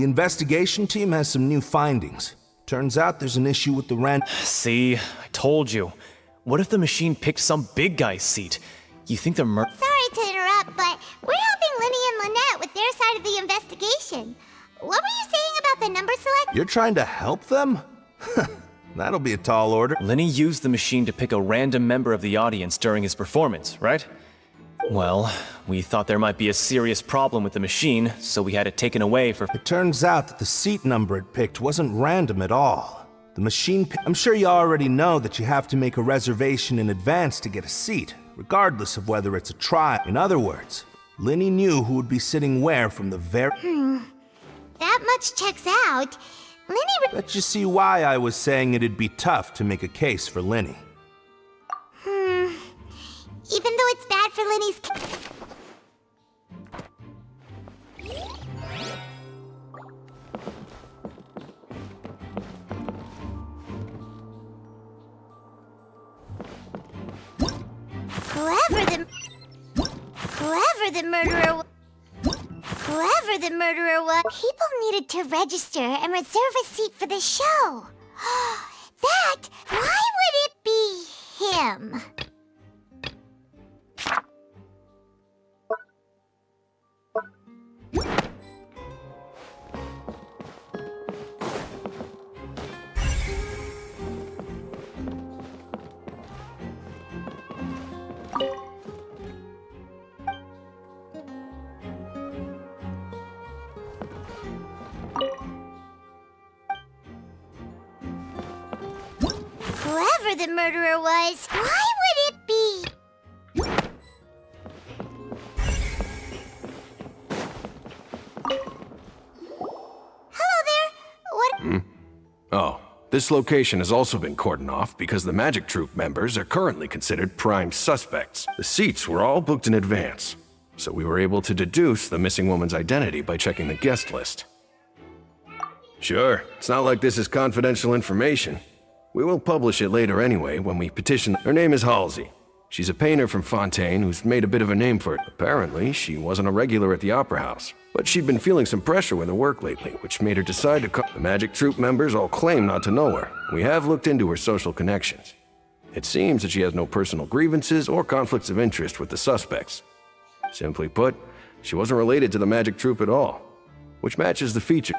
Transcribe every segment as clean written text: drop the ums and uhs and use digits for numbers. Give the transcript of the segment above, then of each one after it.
The investigation team has some new findings. Turns out there's an issue with the See, I told you. What if the machine picked some big guy's seat? You think the Sorry to interrupt, but we're helping Linny and Lynette with their side of the investigation. What were you saying about the number select? You're trying to help them? That'll be a tall order. Linny used the machine to pick a random member of the audience during his performance, right? Well, we thought there might be a serious problem with the machine, so we had it taken away for... It turns out that the seat number it picked wasn't random at all. The machine... I'm sure you already know that you have to make a reservation in advance to get a seat, regardless of whether it's a trial. In other words, Linny knew who would be sitting where from the very... That much checks out. Linny... Let you see why I was saying it'd be tough to make a case for Linny. Even though it's bad for Linny's... Whoever the murderer was, people needed to register and reserve a seat for the show. Why would it be him? Whoever the murderer was, why would it be? Hello there. What? Oh, this location has also been cordoned off because the Magic Troupe members are currently considered prime suspects. The seats were all booked in advance, so we were able to deduce the missing woman's identity by checking the guest list. Sure, it's not like this is confidential information. We will publish it later anyway when we petition. Her name is Halsey. She's a painter from Fontaine who's made a bit of a name for it. Apparently, she wasn't a regular at the Opera House, but she'd been feeling some pressure with her work lately, which made her decide to come. The Magic Troupe members all claim not to know her. We have looked into her social connections. It seems that she has no personal grievances or conflicts of interest with the suspects. Simply put, she wasn't related to the Magic Troupe at all, which matches the feature.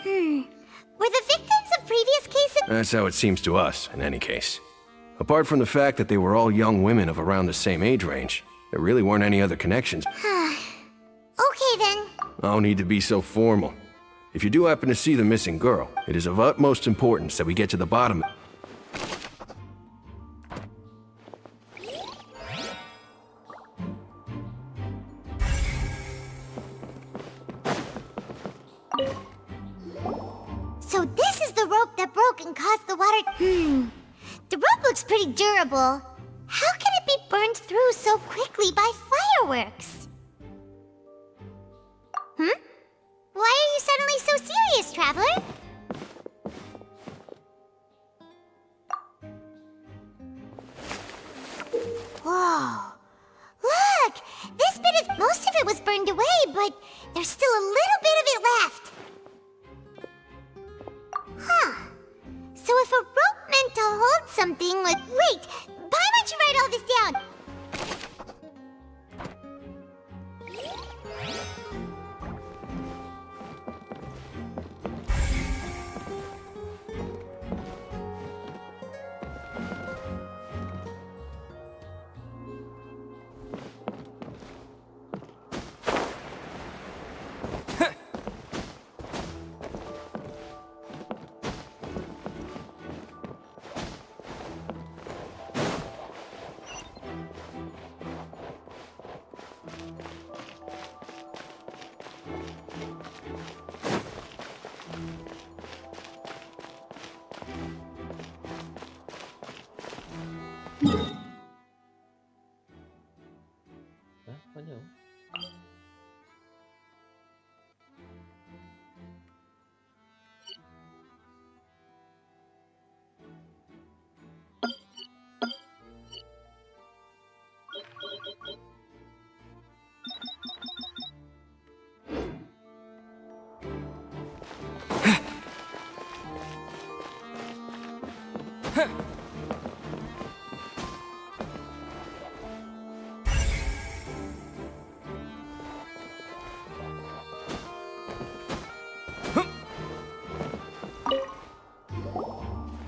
Were the victims of previous cases? That's how it seems to us, in any case. Apart from the fact that they were all young women of around the same age range, there really weren't any other connections. Okay then. No need to be so formal. If you do happen to see the missing girl, it is of utmost importance that we get to the bottom of it. So this is the rope that broke and caused the water... The rope looks pretty durable. How can it be burned through so quickly by fireworks? Why are you suddenly so serious, Traveler? Whoa. Look! This bit is... Most of it was burned away, but there's still a little bit of it left. So if a rope meant to hold something like... Wait! Why don't you write all this down?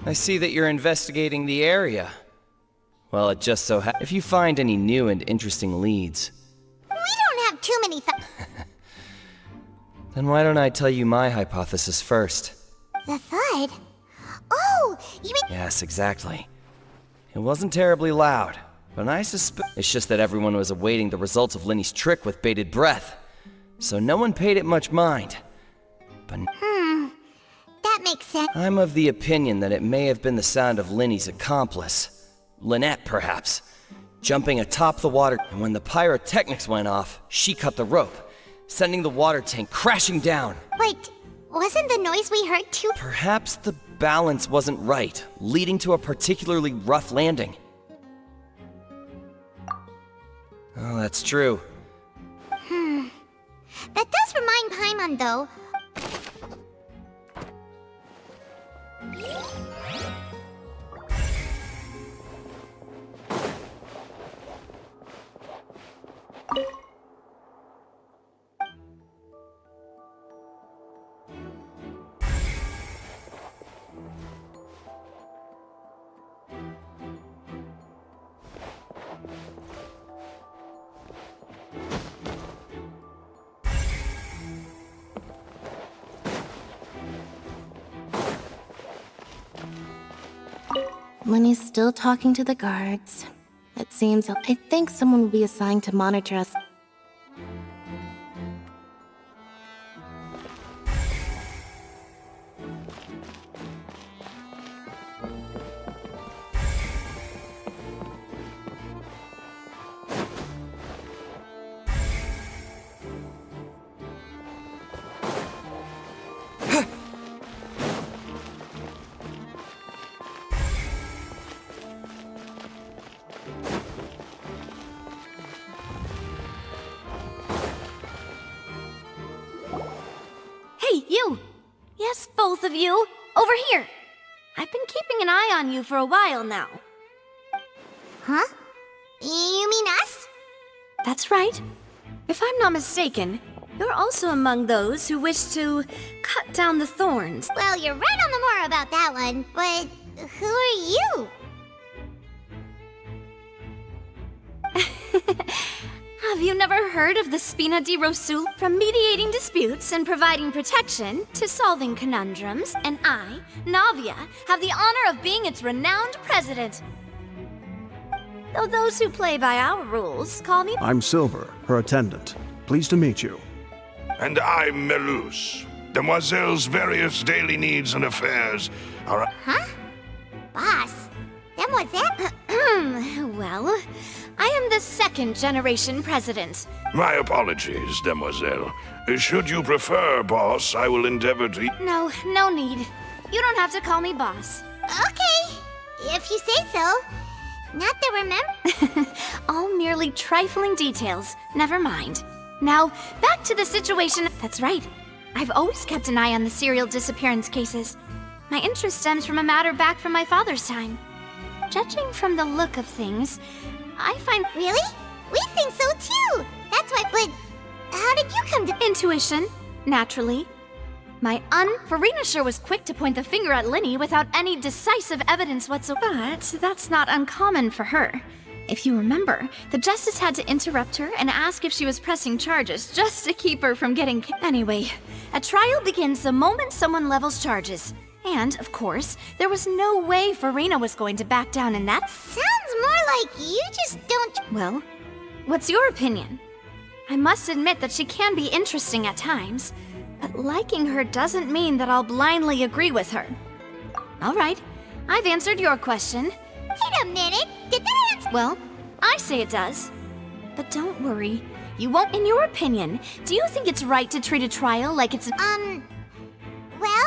I see that you're investigating the area. Well, it just so if you find any new and interesting leads, We don't have too many then why don't I tell you my hypothesis first? The thud? Oh, you mean... Yes, exactly. It wasn't terribly loud, but I suspect it's just that everyone was awaiting the results of Linny's trick with bated breath, so no one paid it much mind. But That makes sense. I'm of the opinion that it may have been the sound of Linny's accomplice, Lynette perhaps, jumping atop the water, and when the pyrotechnics went off, she cut the rope, sending the water tank crashing down. Wait, wasn't the noise we heard too... Perhaps the balance wasn't right, leading to a particularly rough landing. Oh, that's true. That does remind Paimon, though. Lenny's still talking to the guards. It seems I think someone will be assigned to monitor us. Hey, you! Yes, both of you! Over here! I've been keeping an eye on you for a while now. Huh? You mean us? That's right. If I'm not mistaken, you're also among those who wish to cut down the thorns. Well, you're right on the more about that one, but who are you? Have you never heard of the Spina di Rosul? From mediating disputes and providing protection to solving conundrums, and I, Navia, have the honor of being its renowned president. Though those who play by our rules call me... I'm Silver, her attendant. Pleased to meet you. And I'm Melus. Demoiselle's various daily needs and affairs are... Huh? Boss, that was it? Well, I am the second-generation president. My apologies, Demoiselle. Should you prefer, boss, I will endeavor to... No need. You don't have to call me boss. Okay, if you say so. Not to remember. All merely trifling details. Never mind. Now, back to the situation. That's right. I've always kept an eye on the serial disappearance cases. My interest stems from a matter back from my father's time. Judging from the look of things, I find... Really? We think so too. That's why, but how did you come to... Intuition, naturally. My Farina sure was quick to point the finger at Linny without any decisive evidence whatsoever. But that's not uncommon for her. If you remember, the justice had to interrupt her and ask if she was pressing charges just to keep her from getting... Anyway, a trial begins the moment someone levels charges. And, of course, there was no way Farina was going to back down in that... Sounds more like you just don't... Well, what's your opinion? I must admit that she can be interesting at times, but liking her doesn't mean that I'll blindly agree with her. All right, I've answered your question. Wait a minute, did that answer... Well, I say it does. But don't worry, you won't... In your opinion, do you think it's right to treat a trial like it's... Well...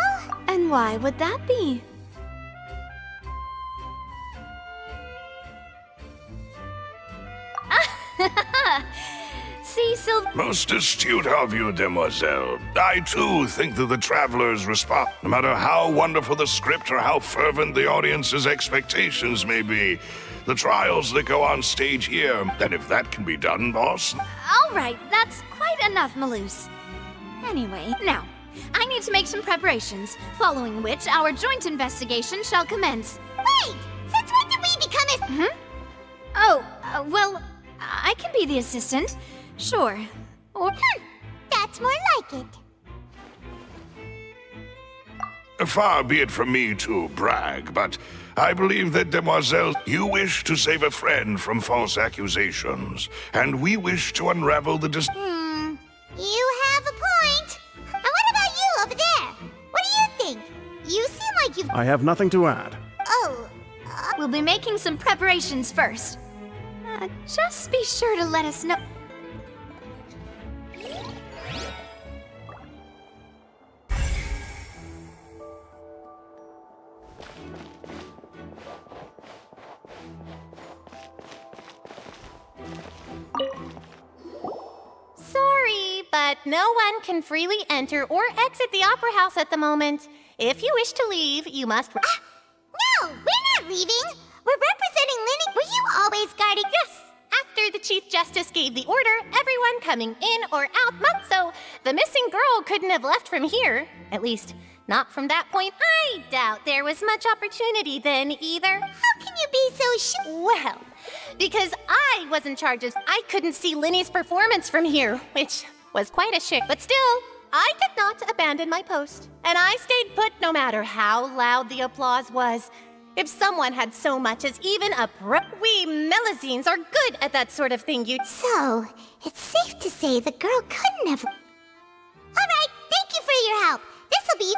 And why would that be? See, Silver... Most astute of you, Demoiselle. I, too, think that the traveler's response, no matter how wonderful the script or how fervent the audience's expectations may be, the trials that go on stage here, and if that can be done, boss... All right, that's quite enough, Melus. Anyway, now, I need to make some preparations, following which our joint investigation shall commence. Wait! Since when did we become a... Oh, well, I can be the assistant. Sure. Or... That's more like it. Far be it from me to brag, but I believe that, Demoiselle, you wish to save a friend from false accusations, and we wish to unravel the You have a point. And what about you over there? What do you think? You seem like you've... I have nothing to add. Oh, We'll be making some preparations first. Just be sure to let us know. Sorry, but no one can freely enter or exit the Opera House at the moment. If you wish to leave, you must... no, we're not leaving. We're representing Linny. Were you always guarding... Yes, after the Chief Justice gave the order, everyone coming in or out must, so the missing girl couldn't have left from here. At least, not from that point. I doubt there was much opportunity then either. How can you be so sure? Well, because I was in charge of... I couldn't see Linny's performance from here, which was quite a shift. But still, I did not abandon my post. And I stayed put no matter how loud the applause was. If someone had so much as even a we Melusines are good at that sort of thing, So, it's safe to say the girl couldn't have... Alright, thank you for your help. This'll be...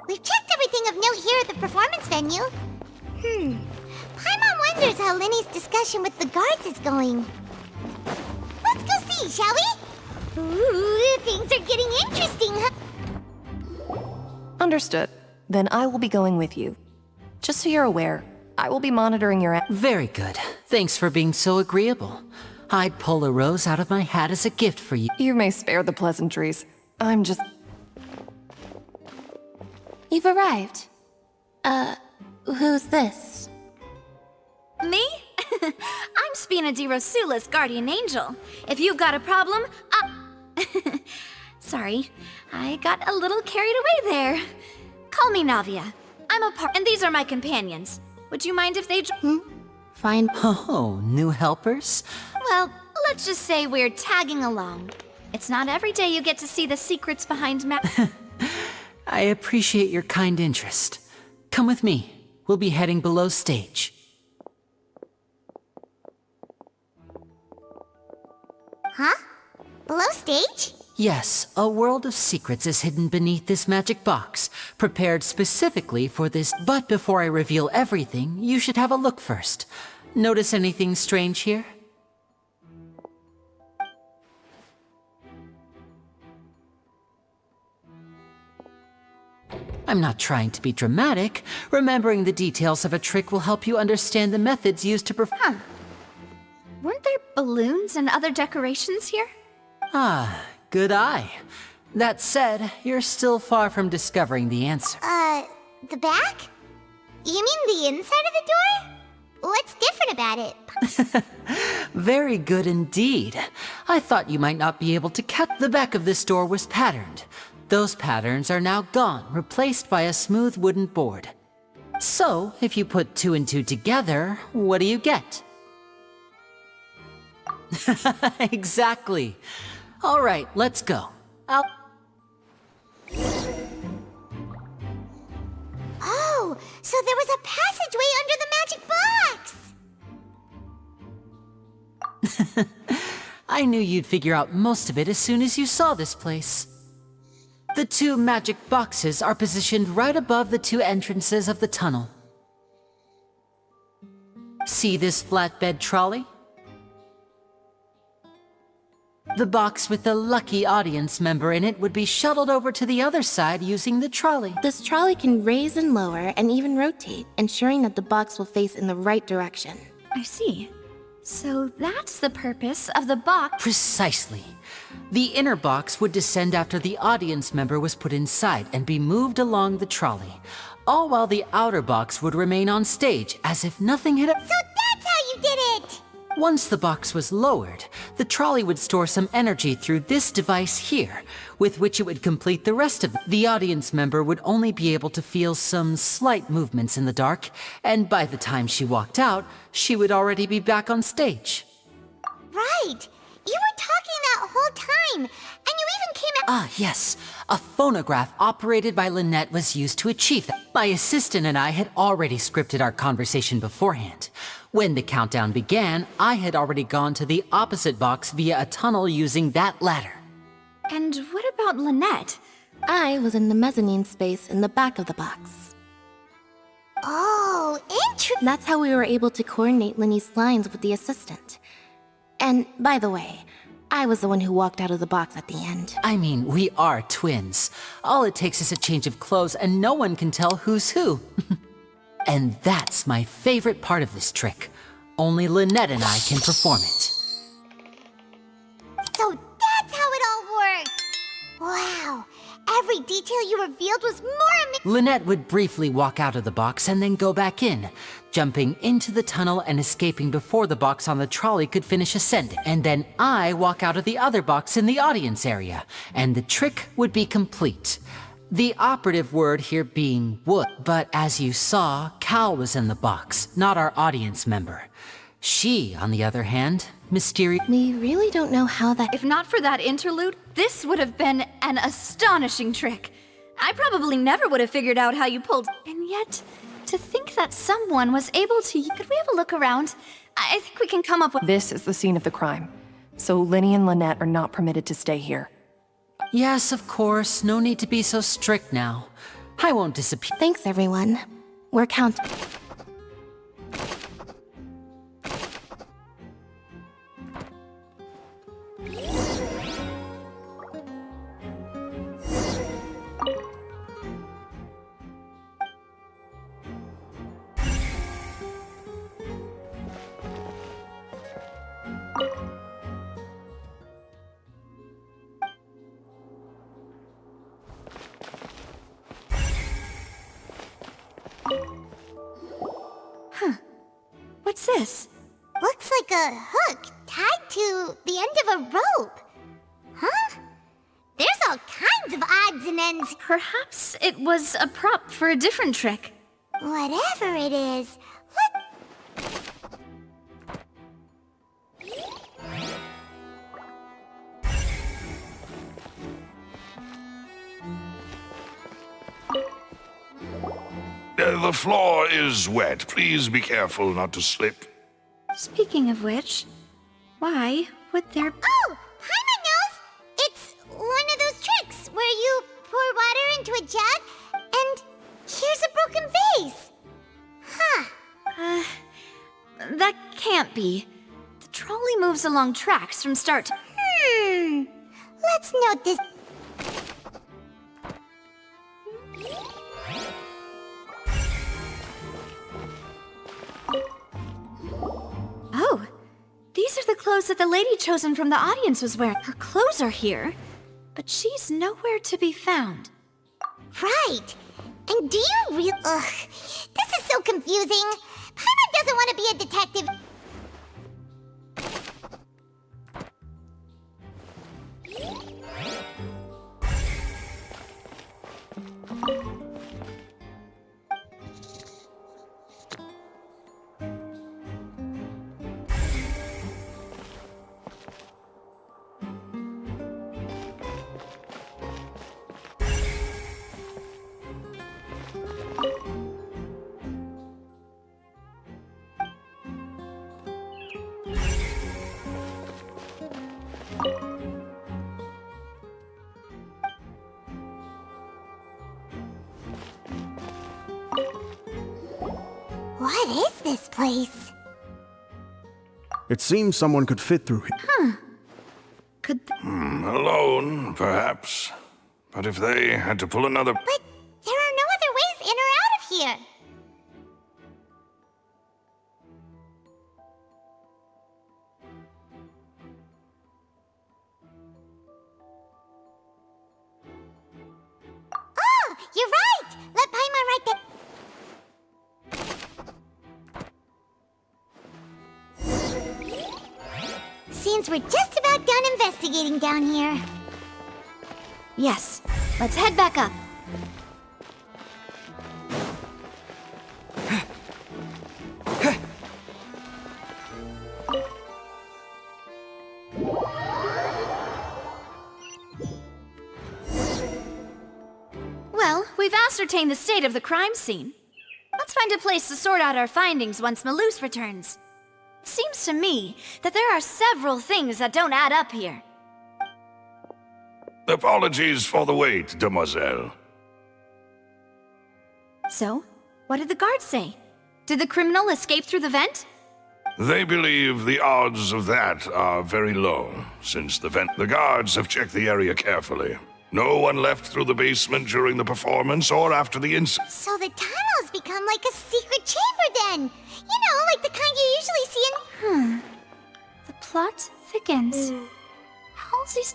We've checked everything of note here at the performance venue. Paimon wonders how Linny's discussion with the guards is going. Let's go see, shall we? Ooh, things are getting interesting, huh? Understood. Then I will be going with you. Just so you're aware, I will be monitoring your... Very good. Thanks for being so agreeable. I'd pull a rose out of my hat as a gift for you. You may spare the pleasantries. I'm just... You've arrived. Who's this? Me? I'm Spina di Rosula's guardian angel. If you've got a problem, Sorry, I got a little carried away there. Call me Navia. I'm a part, and these are my companions. Would you mind if they Fine. Oh, new helpers? Well, let's just say we're tagging along. It's not every day you get to see the secrets behind I appreciate your kind interest. Come with me. We'll be heading below stage. Huh? Below stage? Yes, a world of secrets is hidden beneath this magic box, prepared specifically for this. But before I reveal everything, you should have a look first. Notice anything strange here? I'm not trying to be dramatic. Remembering the details of a trick will help you understand the methods used to perform. Weren't there balloons and other decorations here? Ah, good eye. That said, you're still far from discovering the answer. The back? You mean the inside of the door? What's different about it? Very good indeed. I thought you might not be able to catch. The back of this door was patterned. Those patterns are now gone, replaced by a smooth wooden board. So, if you put 2 and 2 together, what do you get? Exactly. All right, let's go. Oh, so there was a passageway under the magic box! I knew you'd figure out most of it as soon as you saw this place. The 2 magic boxes are positioned right above the 2 entrances of the tunnel. See this flatbed trolley? The box with the lucky audience member in it would be shuttled over to the other side using the trolley. This trolley can raise and lower and even rotate, ensuring that the box will face in the right direction. I see. So that's the purpose of the box. Precisely. The inner box would descend after the audience member was put inside and be moved along the trolley, all while the outer box would remain on stage as if nothing had... So that's how you did it! Once the box was lowered, The trolley would store some energy through this device here, with which it would complete the rest of it. The audience member would only be able to feel some slight movements in the dark, and by the time she walked out, she would already be back on stage. Right! You were talking that whole time, and you even came out— Ah, yes. A phonograph operated by Lynette was used to achieve that. My assistant and I had already scripted our conversation beforehand. When the countdown began, I had already gone to the opposite box via a tunnel using that ladder. And what about Lynette? I was in the mezzanine space in the back of the box. Oh, interesting. That's how we were able to coordinate Linny's lines with the assistant. And, by the way, I was the one who walked out of the box at the end. I mean, we are twins. All it takes is a change of clothes and no one can tell who's who. And that's my favorite part of this trick. Only Lynette and I can perform it. So that's how it all worked! Wow! Every detail you revealed was more amazing. Lynette would briefly walk out of the box and then go back in, jumping into the tunnel and escaping before the box on the trolley could finish ascending. And then I walk out of the other box in the audience area, and the trick would be complete. The operative word here being would. But as you saw, Cal was in the box, not our audience member. She, on the other hand, We really don't know how that— If not for that interlude, this would have been an astonishing trick. I probably never would have figured out how you pulled— And yet, to think that someone was able to— Could we have a look around? I think we can come up with— This is the scene of the crime, so Linny and Lynette are not permitted to stay here. Yes, of course. No need to be so strict now. I won't disappear. Thanks, everyone. We're counting. What's this? Looks like a hook tied to the end of a rope. Huh? There's all kinds of odds and ends. Perhaps it was a prop for a different trick. Whatever it is, The floor is wet. Please be careful not to slip. Speaking of which, why would there— Oh! Paimon knows! It's one of those tricks where you pour water into a jug, and here's a broken vase. Huh. That can't be. The trolley moves along tracks from start to— Let's note this. Oh, these are the clothes that the lady chosen from the audience was wearing. Her clothes are here, but she's nowhere to be found. Right. And do you really— Ugh. This is so confusing. Paimon doesn't want to be a detective. What is this place? It seems someone could fit through here. Could Alone, perhaps. But if they had to pull another— But there are no other ways in or out of here. Oh, you're right! Let Paimon write that. means we're just about done investigating down here. Yes, let's head back up. Well, we've ascertained the state of the crime scene. Let's find a place to sort out our findings once Malus returns. It seems to me that there are several things that don't add up here. Apologies for the wait, demoiselle. So, what did the guards say? Did the criminal escape through the vent? They believe the odds of that are very low, since the guards have checked the area carefully. No one left through the basement during the performance or after the incident. So the tunnel's become like a secret chamber then! You know, like the kind you usually see in... The plot thickens. Halsey's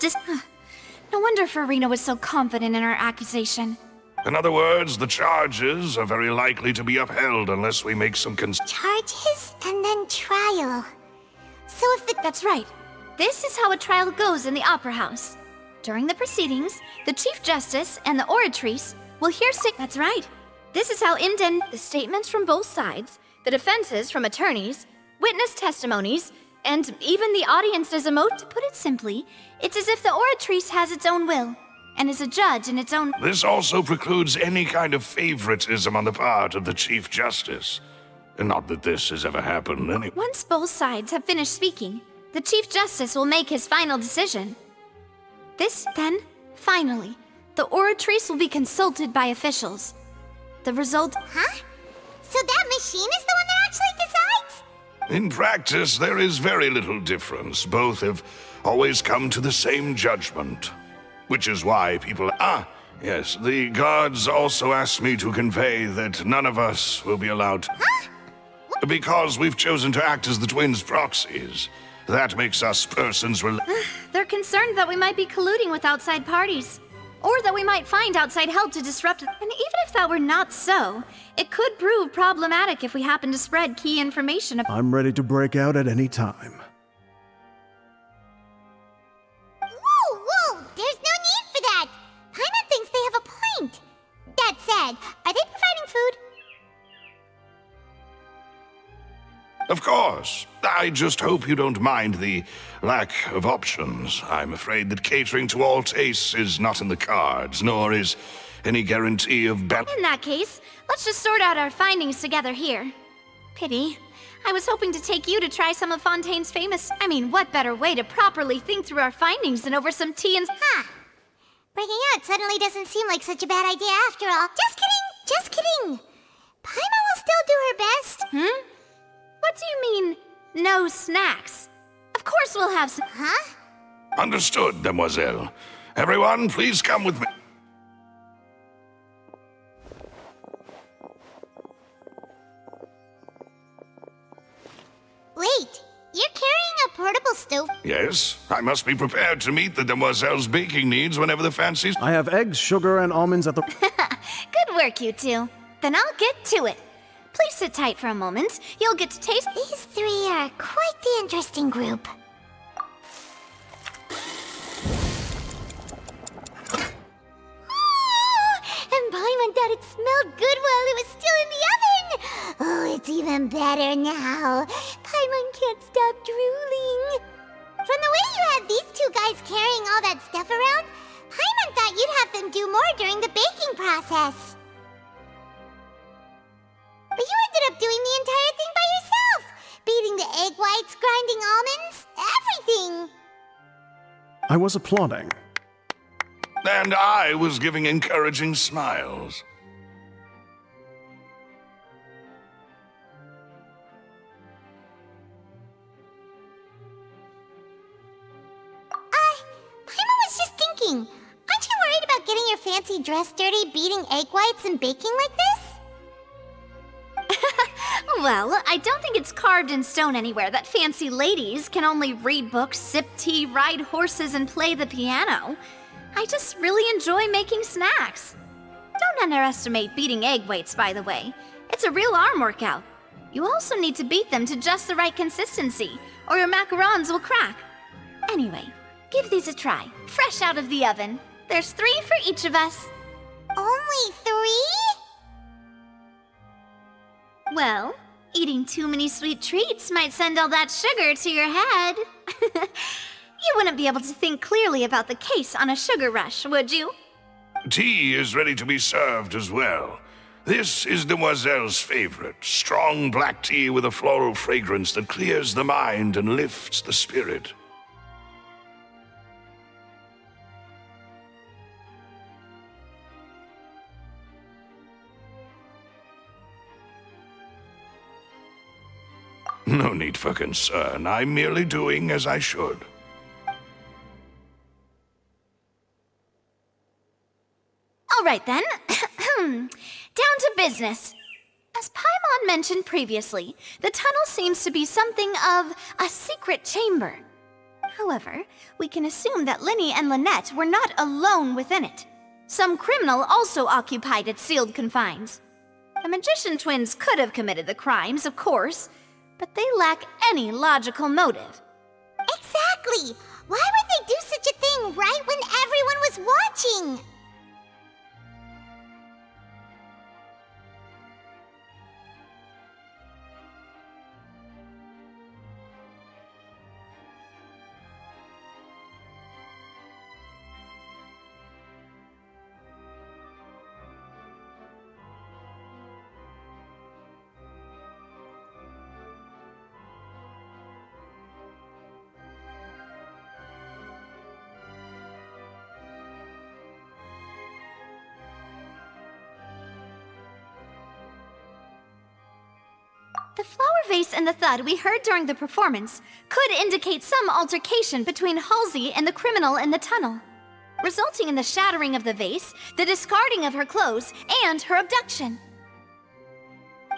No wonder Farina was so confident in her accusation. In other words, the charges are very likely to be upheld unless we make some Charges and then trial. So if the... That's right. This is how a trial goes in the Opera House. During the proceedings, the Chief Justice and the Oratrice will hear That's right. This is how the statements from both sides, the defenses from attorneys, witness testimonies, and even the audience's emote. To put it simply, it's as if the Oratrice has its own will, and is a judge in its own... This also precludes any kind of favoritism on the part of the Chief Justice. Not that this has ever happened anyway. Once both sides have finished speaking, the Chief Justice will make his final decision. Finally, the Oratrice will be consulted by officials. The result... Huh? So that machine is the one that actually decides? In practice, there is very little difference. Both have always come to the same judgment. Which is why people... yes, the guards also asked me to convey that none of us will be allowed to... Huh? Because we've chosen to act as the twins' proxies. That makes us persons... They're concerned that we might be colluding with outside parties. Or that we might find outside help to disrupt... And even if that were not so, it could prove problematic if we happen to spread key information. I'm ready to break out at any time. Whoa! There's no need for that! Paimon thinks they have a point. That said, are they providing food? Of course. I just hope you don't mind the lack of options. I'm afraid that catering to all tastes is not in the cards, nor is any guarantee of In that case, let's just sort out our findings together here. Pity. I was hoping to take you to try some of Fontaine's famous... what better way to properly think through our findings than over some tea and... Breaking out suddenly doesn't seem like such a bad idea after all. Just kidding! Paimon will still do her best. What do you mean, no snacks? Of course we'll have some... Huh? Understood, demoiselle. Everyone, please come with me. Wait, you're carrying a portable stove? Yes, I must be prepared to meet the demoiselle's baking needs whenever the fancies... I have eggs, sugar, and almonds at the... Good work, you two. Then I'll get to it. Please sit tight for a moment. You'll get to taste... These three are quite the interesting group. And Paimon thought it smelled good while it was still in the oven! Oh, it's even better now. Paimon can't stop drooling. From the way you had these two guys carrying all that stuff around, Paimon thought you'd have them do more during the baking process. But you ended up doing the entire thing by yourself! Beating the egg whites, grinding almonds, everything! I was applauding. And I was giving encouraging smiles. Paimon was just thinking, aren't you worried about getting your fancy dress dirty beating egg whites and baking like this? Well, I don't think it's carved in stone anywhere that fancy ladies can only read books, sip tea, ride horses, and play the piano. I just really enjoy making snacks. Don't underestimate beating egg whites, by the way. It's a real arm workout. You also need to beat them to just the right consistency, or your macarons will crack. Anyway, give these a try. Fresh out of the oven. There's 3 for each of us. Only 3? Well, eating too many sweet treats might send all that sugar to your head. You wouldn't be able to think clearly about the case on a sugar rush, would you? Tea is ready to be served as well. This is Demoiselle's favorite, strong black tea with a floral fragrance that clears the mind and lifts the spirit. No need for concern. I'm merely doing as I should. All right then. Down to business. As Paimon mentioned previously, the tunnel seems to be something of a secret chamber. However, we can assume that Linny and Lynette were not alone within it. Some criminal also occupied its sealed confines. The magician twins could have committed the crimes, of course, but they lack any logical motive. Exactly! Why would they do such a thing right when everyone was watching? The flower vase and the thud we heard during the performance could indicate some altercation between Halsey and the criminal in the tunnel, resulting in the shattering of the vase, the discarding of her clothes, and her abduction.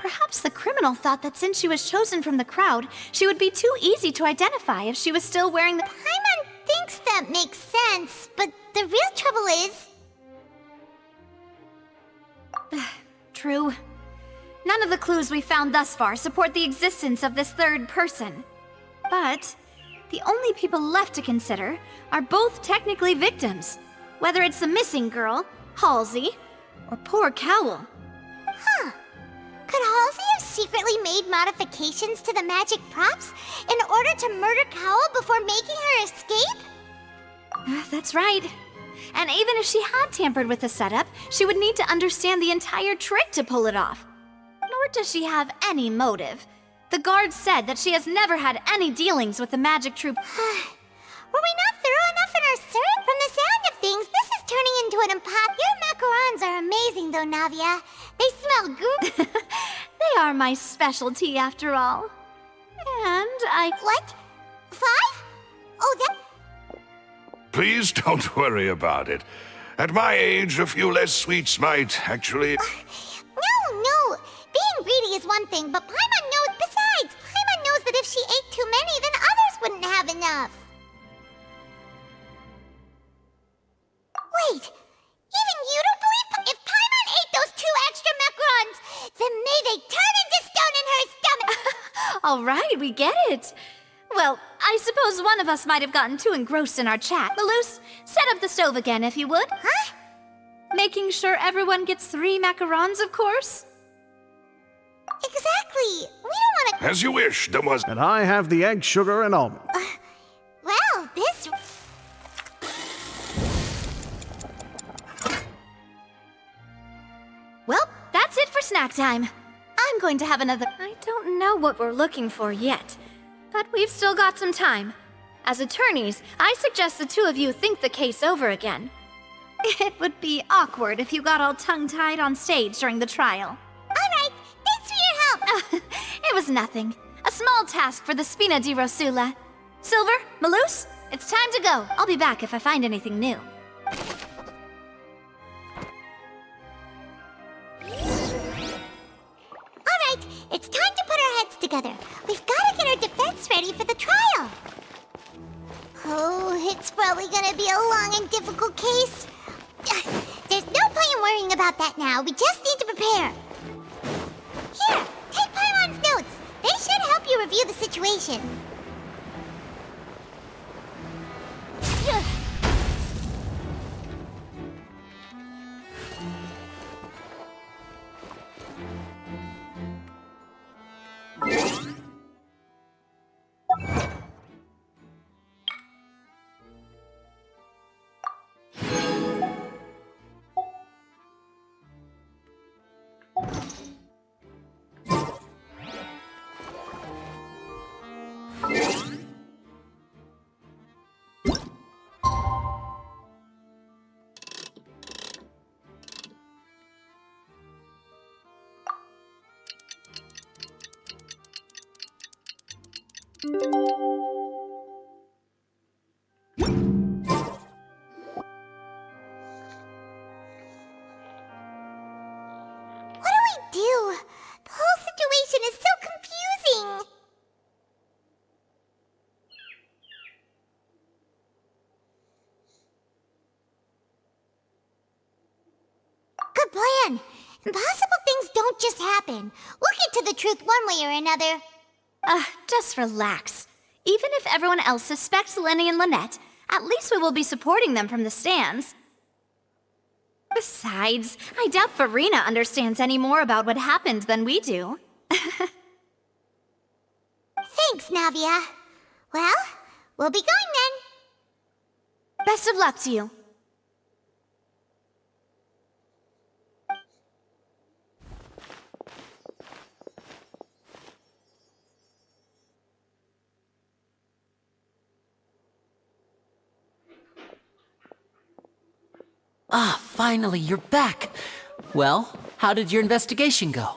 Perhaps the criminal thought that since she was chosen from the crowd, she would be too easy to identify if she was still wearing the— Paimon thinks that makes sense, but the real trouble is... True. None of the clues we found thus far support the existence of this third person. But the only people left to consider are both technically victims, whether it's the missing girl, Halsey, or poor Cowell. Huh. Could Halsey have secretly made modifications to the magic props in order to murder Cowell before making her escape? That's right. And even if she had tampered with the setup, she would need to understand the entire trick to pull it off. Nor does she have any motive. The guards said that she has never had any dealings with the magic troupe. Were we not thorough enough in our search? From the sound of things, this is turning into an impop. Your macarons are amazing, though, Navia. They smell goop. They are my specialty, after all. And What? 5? Oh, that... Please don't worry about it. At my age, a few less sweets might actually... No. Being greedy is one thing, but Paimon knows... Besides, Paimon knows that if she ate too many, then others wouldn't have enough. Wait, even you don't believe... If Paimon ate those 2 extra macarons, then may they turn into stone in her stomach! all right, we get it. Well, I suppose one of us might have gotten too engrossed in our chat. Malus, set up the stove again, if you would. Huh? Making sure everyone gets 3 macarons, of course. Exactly. We don't want to... As you wish, Demoiselle. And I have the egg, sugar, and almond. Well, this... Well, that's it for snack time. I'm going to have another... I don't know what we're looking for yet, but we've still got some time. As attorneys, I suggest the 2 of you think the case over again. It would be awkward if you got all tongue-tied on stage during the trial. All right, thanks for your help. It was nothing. A small task for the Spina di Rosula. Silver, Malus, it's time to go. I'll be back if I find anything new. All right, it's time to put our heads together. We've got to get our defense ready for the trial. Oh, it's probably gonna be a long and difficult case. There's no point in worrying about that now. We just need to prepare. Here, take Paimon's notes. They should help you review the situation. What do we do? The whole situation is so confusing. Good plan. Impossible things don't just happen. We'll get to the truth one way or another. Just relax. Even if everyone else suspects Lenny and Lynette, at least we will be supporting them from the stands. Besides, I doubt Farina understands any more about what happened than we do. Thanks, Navia. Well, we'll be going then. Best of luck to you. Ah, finally, you're back. Well, how did your investigation go?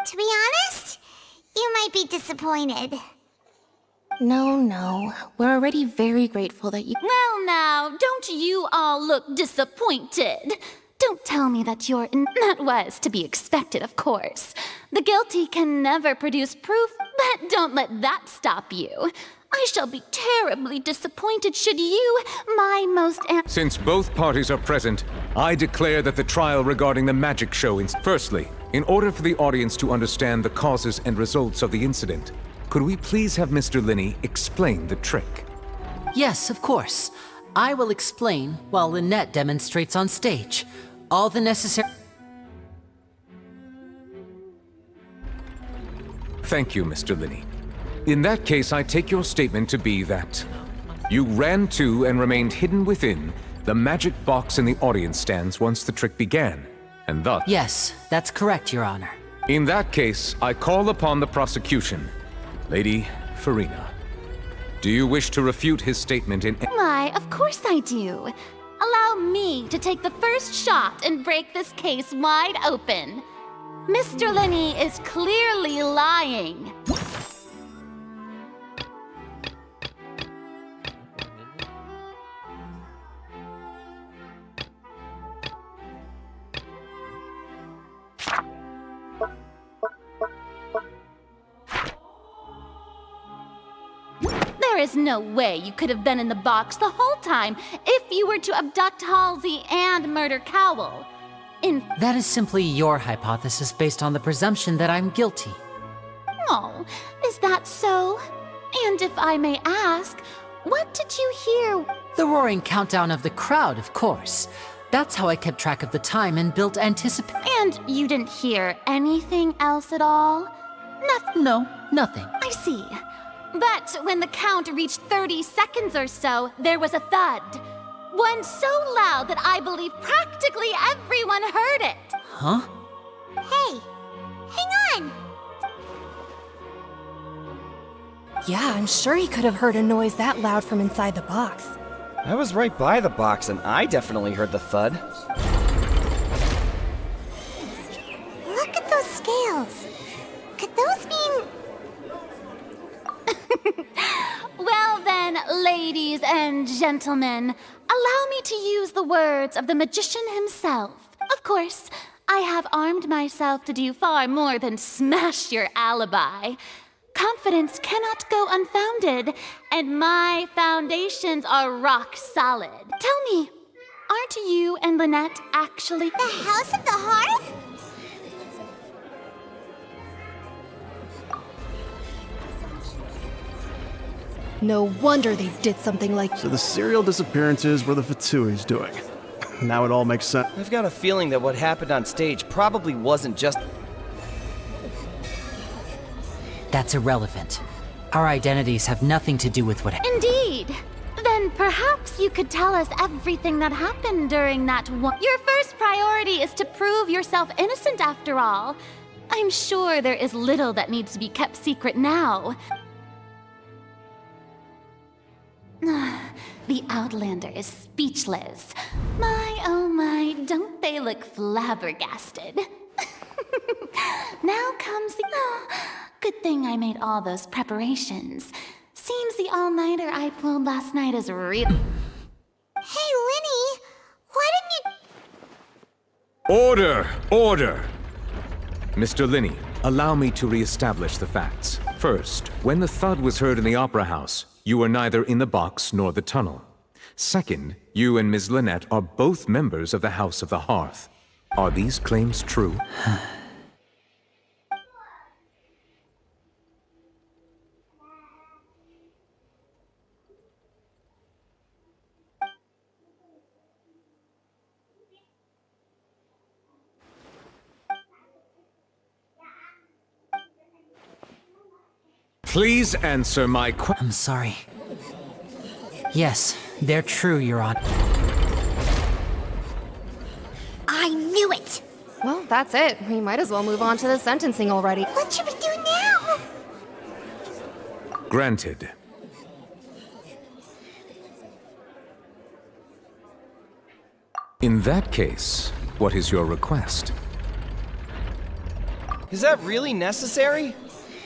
To be honest, you might be disappointed. No. We're already very grateful that you. Well now, don't you all look disappointed? Don't tell me that you're that was to be expected, of course. The guilty can never produce proof, but don't let that stop you. I shall be terribly disappointed should you, my most Since both parties are present, I declare that the trial regarding the magic show Firstly, in order for the audience to understand the causes and results of the incident, could we please have Mr. Linney explain the trick? Yes, of course. I will explain while Lynette demonstrates on stage. All the necessary... Thank you, Mr. Linney. In that case, I take your statement to be that you ran to and remained hidden within the magic box in the audience stands once the trick began, and thus... Yes, that's correct, Your Honor. In that case, I call upon the prosecution. Lady Farina, do you wish to refute his statement in... Why, of course I do. Allow me to take the first shot and break this case wide open. Mr. Linney is clearly lying. There is no way you could have been in the box the whole time if you were to abduct Halsey and murder Cowell. That is simply your hypothesis based on the presumption that I'm guilty. Oh, is that so? And if I may ask, what did you hear? The roaring countdown of the crowd, of course. That's how I kept track of the time and built anticipation. And you didn't hear anything else at all? No, nothing. I see. But when the count reached 30 seconds or so, there was a thud. One so loud that I believe practically everyone heard it. Huh? Hey, hang on! Yeah, I'm sure he could have heard a noise that loud from inside the box. I was right by the box and I definitely heard the thud. Look at those scales. Could those mean... Well then, ladies and gentlemen, allow me to use the words of the magician himself. Of course, I have armed myself to do far more than smash your alibi. Confidence cannot go unfounded, and my foundations are rock solid. Tell me, aren't you and Lynette actually... The House of the Hearth? No wonder they did something like... So the serial disappearances were the Fatui's doing. Now it all makes sense. I've got a feeling that what happened on stage probably wasn't just... That's irrelevant. Our identities have nothing to do with what... Indeed. Then perhaps you could tell us everything that happened during that one... Your first priority is to prove yourself innocent after all. I'm sure there is little that needs to be kept secret now. The Outlander is speechless. My, oh my, don't they look flabbergasted? Now comes the... Good thing I made all those preparations. Seems the all-nighter I pulled last night is real. Hey, Linny, why didn't you... Order! Order! Mr. Linney, allow me to re-establish the facts. First, when the thud was heard in the Opera House, you were neither in the box nor the tunnel. Second, you and Ms. Lynette are both members of the House of the Hearth. Are these claims true? Please answer my question. I'm sorry. Yes, they're true, Your Honor. I knew it! Well, that's it. We might as well move on to the sentencing already. What should we do now? Granted. In that case, what is your request? Is that really necessary?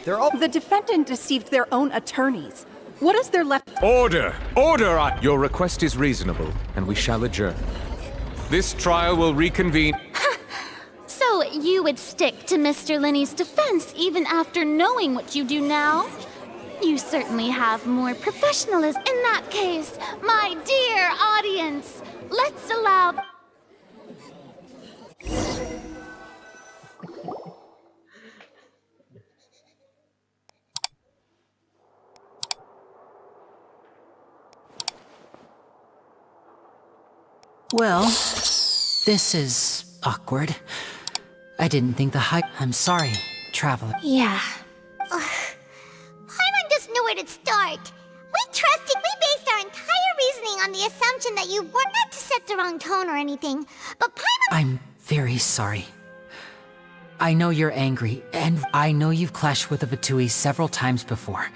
They're all... The defendant deceived their own attorneys. What is there left? Order! Order! Your request is reasonable, and we shall adjourn. This trial will reconvene. So you would stick to Mr. Linney's defense even after knowing what you do now? You certainly have more professionalism. In that case, my dear audience, let's allow... Well, this is awkward. I didn't think I'm sorry, Traveler. Yeah. Paimon doesn't know where to start. We based our entire reasoning on the assumption that you were not to set the wrong tone or anything, but Paimon... I'm very sorry. I know you're angry, and I know you've clashed with the Fatui several times before.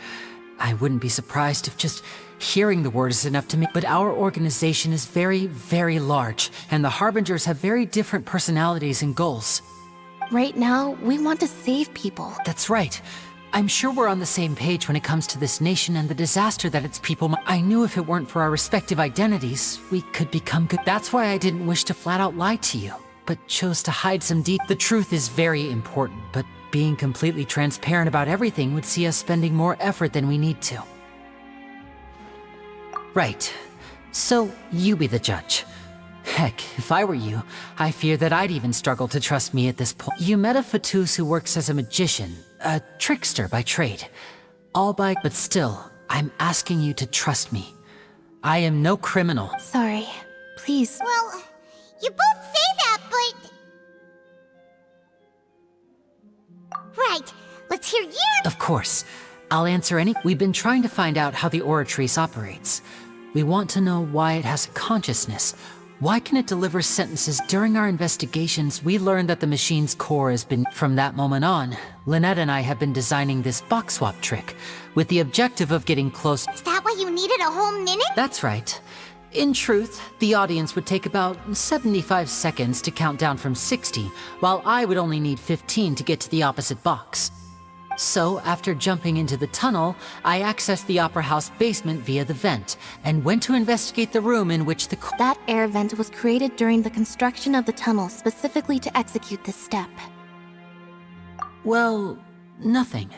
I wouldn't be surprised if just hearing the word is enough to make. But our organization is very, very large, and the Harbingers have very different personalities and goals. Right now, we want to save people. That's right. I'm sure we're on the same page when it comes to this nation and the disaster that its people I knew if it weren't for our respective identities, we could become good. That's why I didn't wish to flat out lie to you, but chose to hide some deep. The truth is very important, but being completely transparent about everything would see us spending more effort than we need to. Right. So, you be the judge. Heck, if I were you, I fear that I'd even struggle to trust me at this point. You met a Fatus who works as a magician, a trickster by trade. But still, I'm asking you to trust me. I am no criminal. Sorry. Please. Well, you both say that, but... Right, let's hear you. Of course. I'll answer any. We've been trying to find out how the Oratrice operates. We want to know why it has a consciousness. Why can it deliver sentences? During our investigations, we learned that the machine's core has been... From that moment on, Lynette and I have been designing this box swap trick, with the objective of getting close... Is that why you needed a whole minute? That's right. In truth, the audience would take about 75 seconds to count down from 60, while I would only need 15 to get to the opposite box. So, after jumping into the tunnel, I accessed the Opera House basement via the vent, and went to investigate the room in which the... That air vent was created during the construction of the tunnel specifically to execute this step. Well, nothing.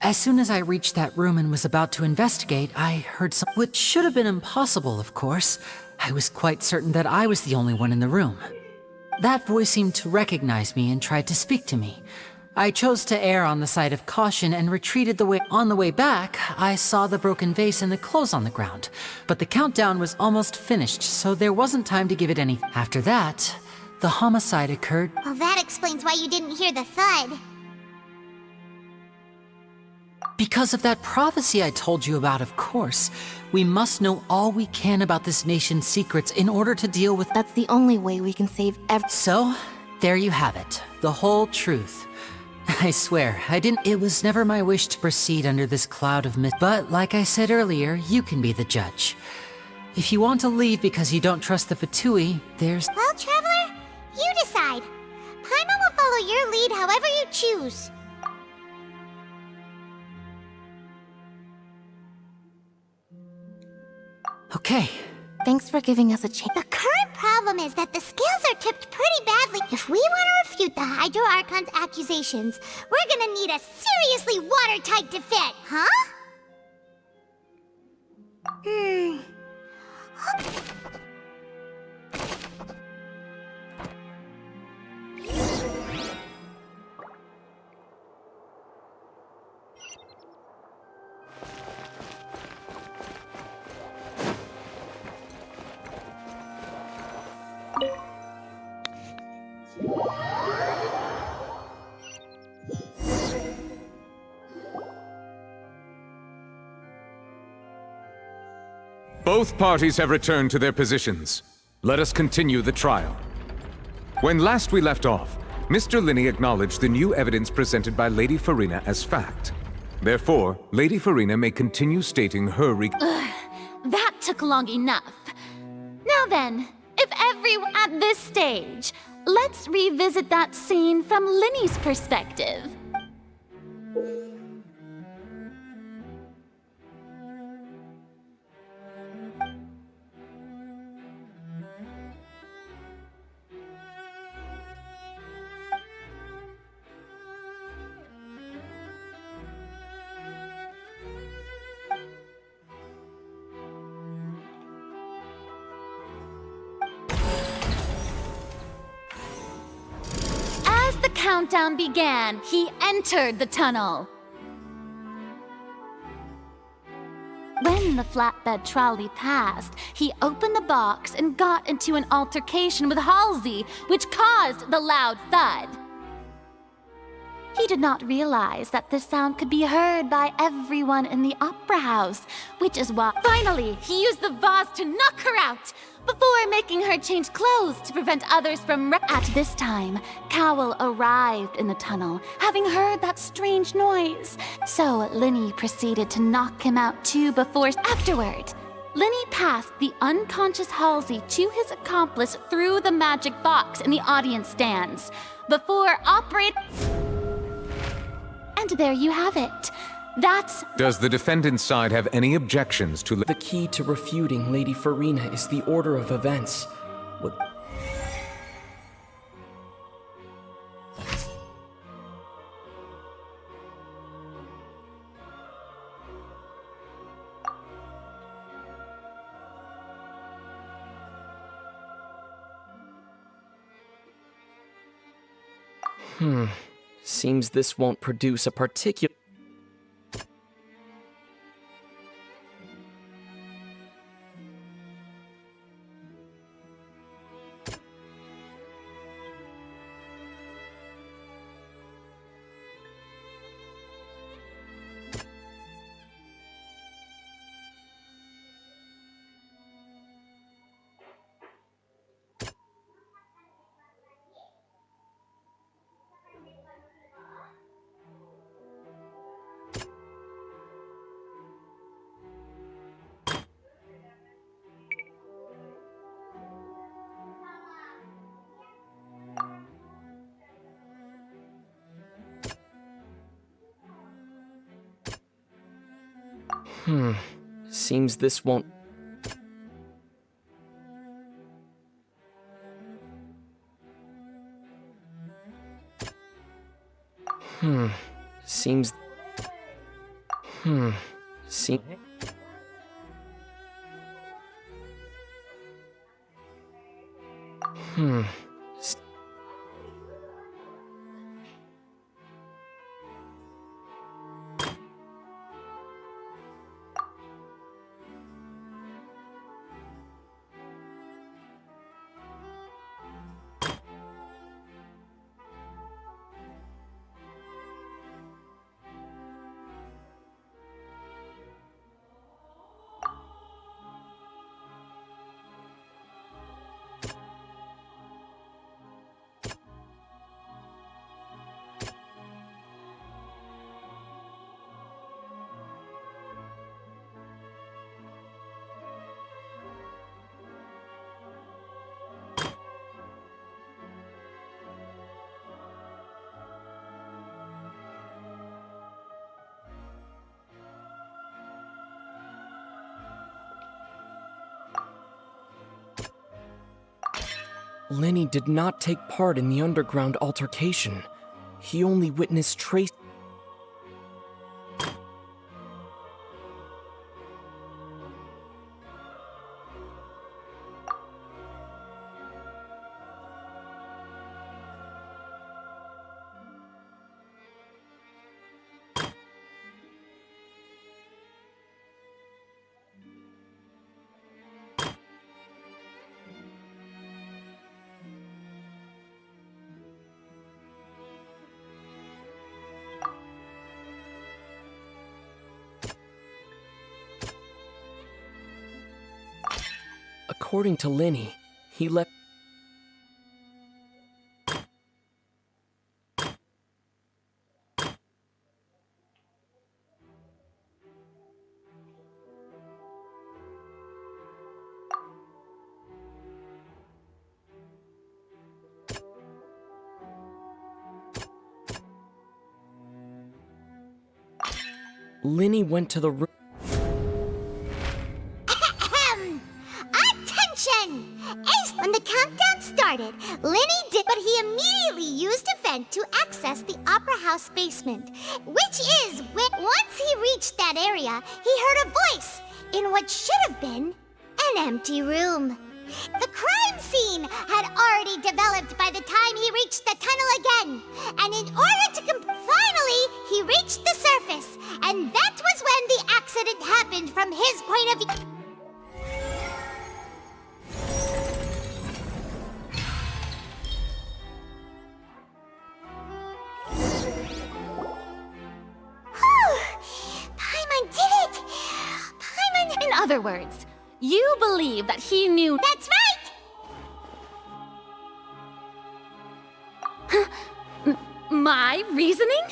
As soon as I reached that room and was about to investigate, I heard something which should have been impossible, of course. I was quite certain that I was the only one in the room. That voice seemed to recognize me and tried to speak to me. I chose to err on the side of caution and retreated the way. On the way back, I saw the broken vase and the clothes on the ground, but the countdown was almost finished, so there wasn't time to give it any. After that, the homicide occurred. Well, that explains why you didn't hear the thud. Because of that prophecy I told you about, of course. We must know all we can about this nation's secrets in order to deal with... That's the only way we can save So, there you have it. The whole truth. I swear, it was never my wish to proceed under this cloud of myth. But, like I said earlier, you can be the judge. If you want to leave because you don't trust the Fatui, there's... Well, Traveler, you decide. Paimon will follow your lead however you choose. Okay. Thanks for giving us a chance. The current problem is that the scales are tipped pretty badly. If we want to refute the Hydro Archon's accusations, we're gonna need a seriously watertight defense, huh? Both parties have returned to their positions. Let us continue the trial. When last we left off, Mr. Linney acknowledged the new evidence presented by Lady Farina as fact. Therefore, Lady Farina may continue stating her That took long enough. Now then, if everyone at this stage, let's revisit that scene from Linney's perspective. As the countdown began, he entered the tunnel. When the flatbed trolley passed, he opened the box and got into an altercation with Halsey, which caused the loud thud. He did not realize that this sound could be heard by everyone in the opera house, which is why finally he used the vase to knock her out before making her change clothes to prevent others from At this time, Cowell arrived in the tunnel, having heard that strange noise. So Linney proceeded to knock him out too before afterward. Linney passed the unconscious Halsey to his accomplice through the magic box in the audience stands before And there you have it. Does the defendant's side have any objections to The key to refuting Lady Farina is the order of events. What? Seems this won't produce a particular... Seems this won't... Seems... Lenny did not take part in the underground altercation. He only witnessed trace. According to Lenny, he left. Lenny went to the room. Attention! When the countdown started, Lenny did, but he immediately used a vent to access the Opera House basement, which is when, once he reached that area, he heard a voice in what should have been an empty room. The crime scene had already developed by the time he reached the tunnel again, and in order to finally, he reached the surface, and that was when the accident happened from his point of view. Paimon did it! Paimon... In other words, you believe that he knew— That's right! My reasoning?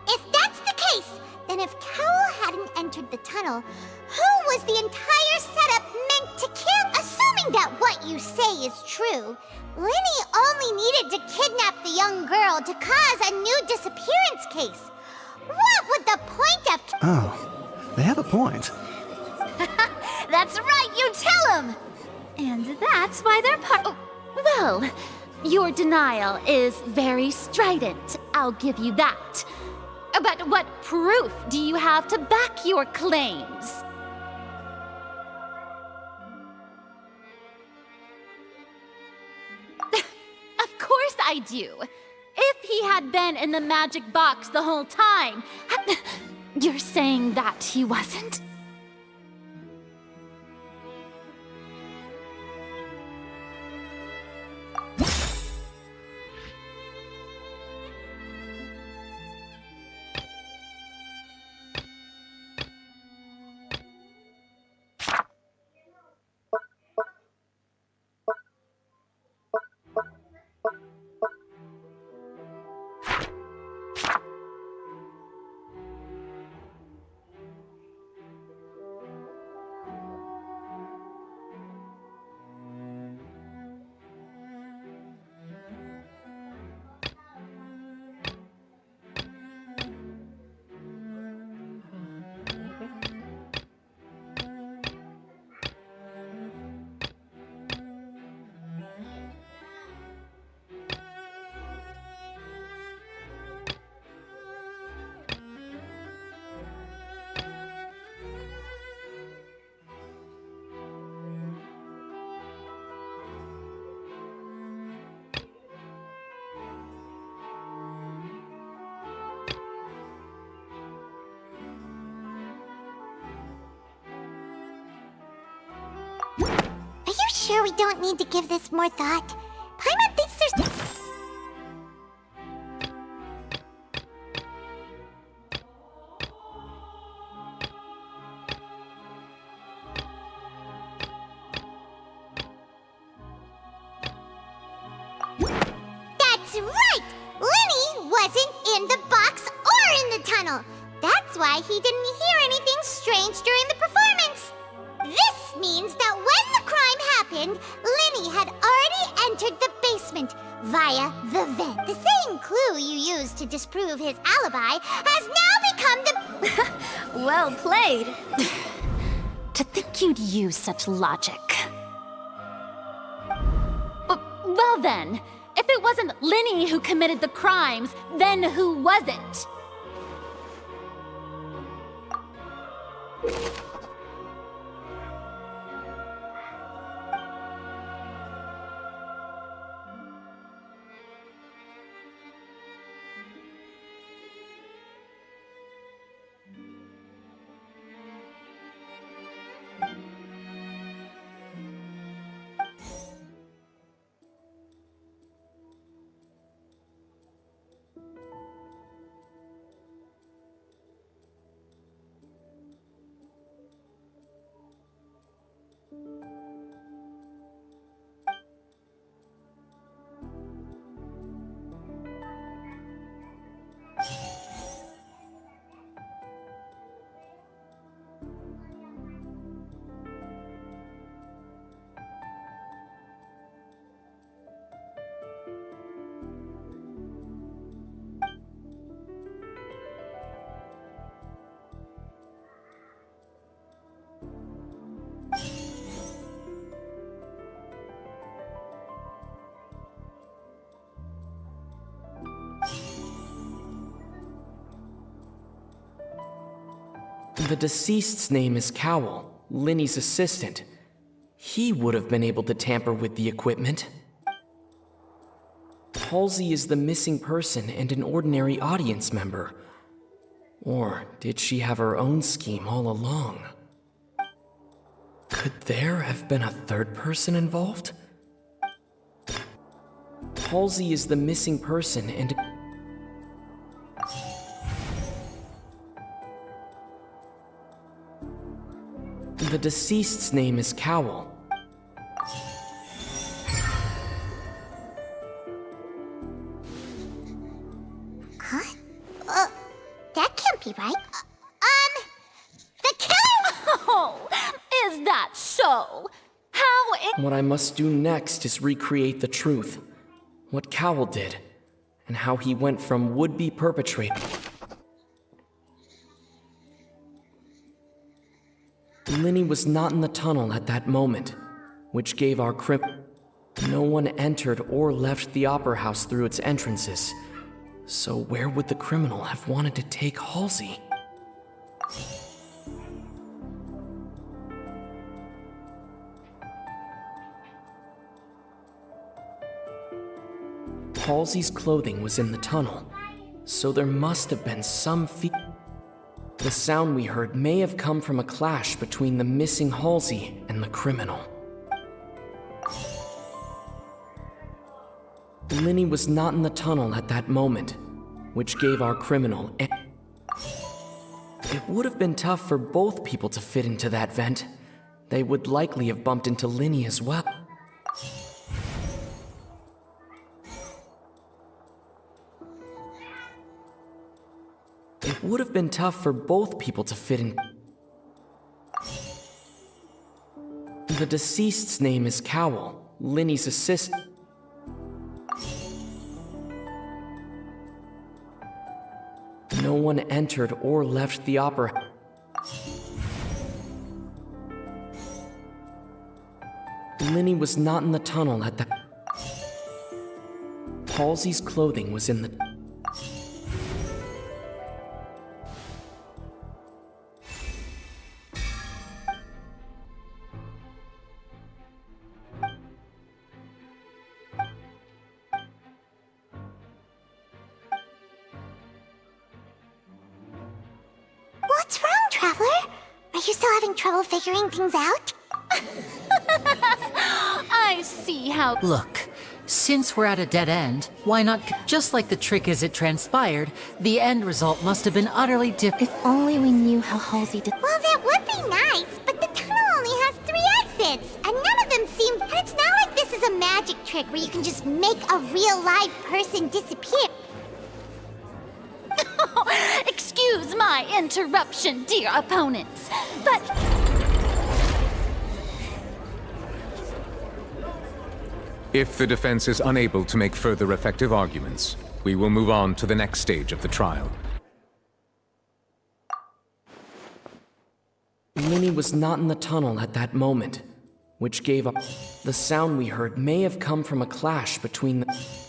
If that's the case, then if Cowell hadn't entered the tunnel, who was the entire setup meant to kill? Assuming that what you say is true, Lenny only needed to kidnap the young girl to cause a new disappearance case. What would the point of— Oh, they have a point. That's right, you tell him! And that's why they're oh, well, your denial is very strident, I'll give you that. But what proof do you have to back your claims? Of course I do. If he had been in the magic box the whole time... You're saying that he wasn't? Are you sure we don't need to give this more thought? Paimon thinks there's... That's right! Lenny wasn't in the box or in the tunnel. That's why he didn't hear anything strange during the performance. This means that when the crime happened, Lenny had already entered the basement via the vent. The same clue you used to to disprove his alibi has now become the... Well played. To think you'd use such logic. Well then, if it wasn't Linny who committed the crimes, then who was it? The deceased's name is Cowell, Linny's assistant. He would have been able to tamper with the equipment. Halsey is the missing person and an ordinary audience member. Or did she have her own scheme all along? Could there have been a third person involved? Halsey is the missing person and... The deceased's name is Cowell. Huh? That can't be right. The killer... Oh, is that so? How What I must do next is recreate the truth. What Cowell did, and how he went from would-be perpetrator. Linny was not in the tunnel at that moment, which gave our No one entered or left the Opera House through its entrances. So where would the criminal have wanted to take Halsey? Halsey's clothing was in the tunnel, so there must have been some The sound we heard may have come from a clash between the missing Halsey and the criminal. Linny was not in the tunnel at that moment, which gave our criminal It would have been tough for both people to fit into that vent. They would likely have bumped into Linny as well. It would have been tough for both people to fit in. The deceased's name is Cowell, Linny's assistant. No one entered or left the opera. Linny was not in the tunnel at that. Halsey's clothing was in the. What's wrong, Traveler? Are you still having trouble figuring things out? I see how. Look, since we're at a dead end, why not? Just like the trick as it transpired, the end result must have been utterly different. If only we knew how Halsey did. Well, that would be nice, but the tunnel only has 3 exits, and none of them seem. And it's not like this is a magic trick where you can just make a real live person disappear. Excuse my interruption, dear opponents, but. If the defense is unable to make further effective arguments, We will move on to the next stage of the trial. Linny was not in the tunnel at that moment, which gave up. The sound we heard may have come from a clash between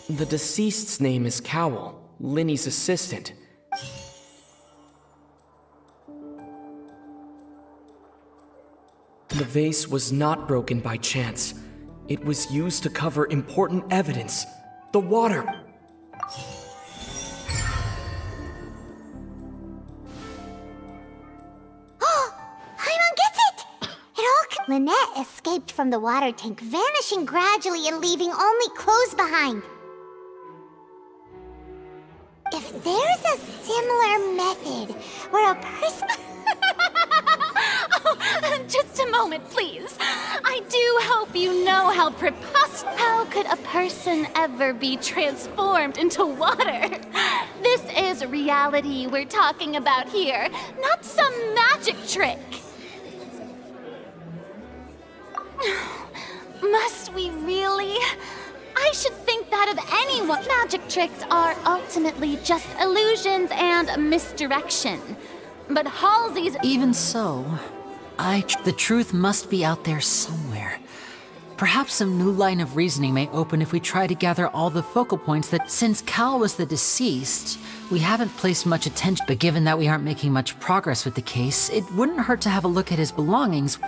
the deceased's name is Cowell, Linny's assistant. The vase was not broken by chance. It was used to cover important evidence. The water. Paimon gets it! Lynette escaped from the water tank, vanishing gradually and leaving only clothes behind. If there's a similar method where a person... Just a moment, please. I do hope you know how preposterous. How could a person ever be transformed into water? This is reality we're talking about here, not some magic trick. Must we really? I should think that of anyone. Magic tricks are ultimately just illusions and misdirection. But Halsey's... Even so, the truth must be out there somewhere. Perhaps some new line of reasoning may open if we try to gather all the focal points that, since Cal was the deceased, we haven't placed much attention. But given that we aren't making much progress with the case, it wouldn't hurt to have a look at his belongings.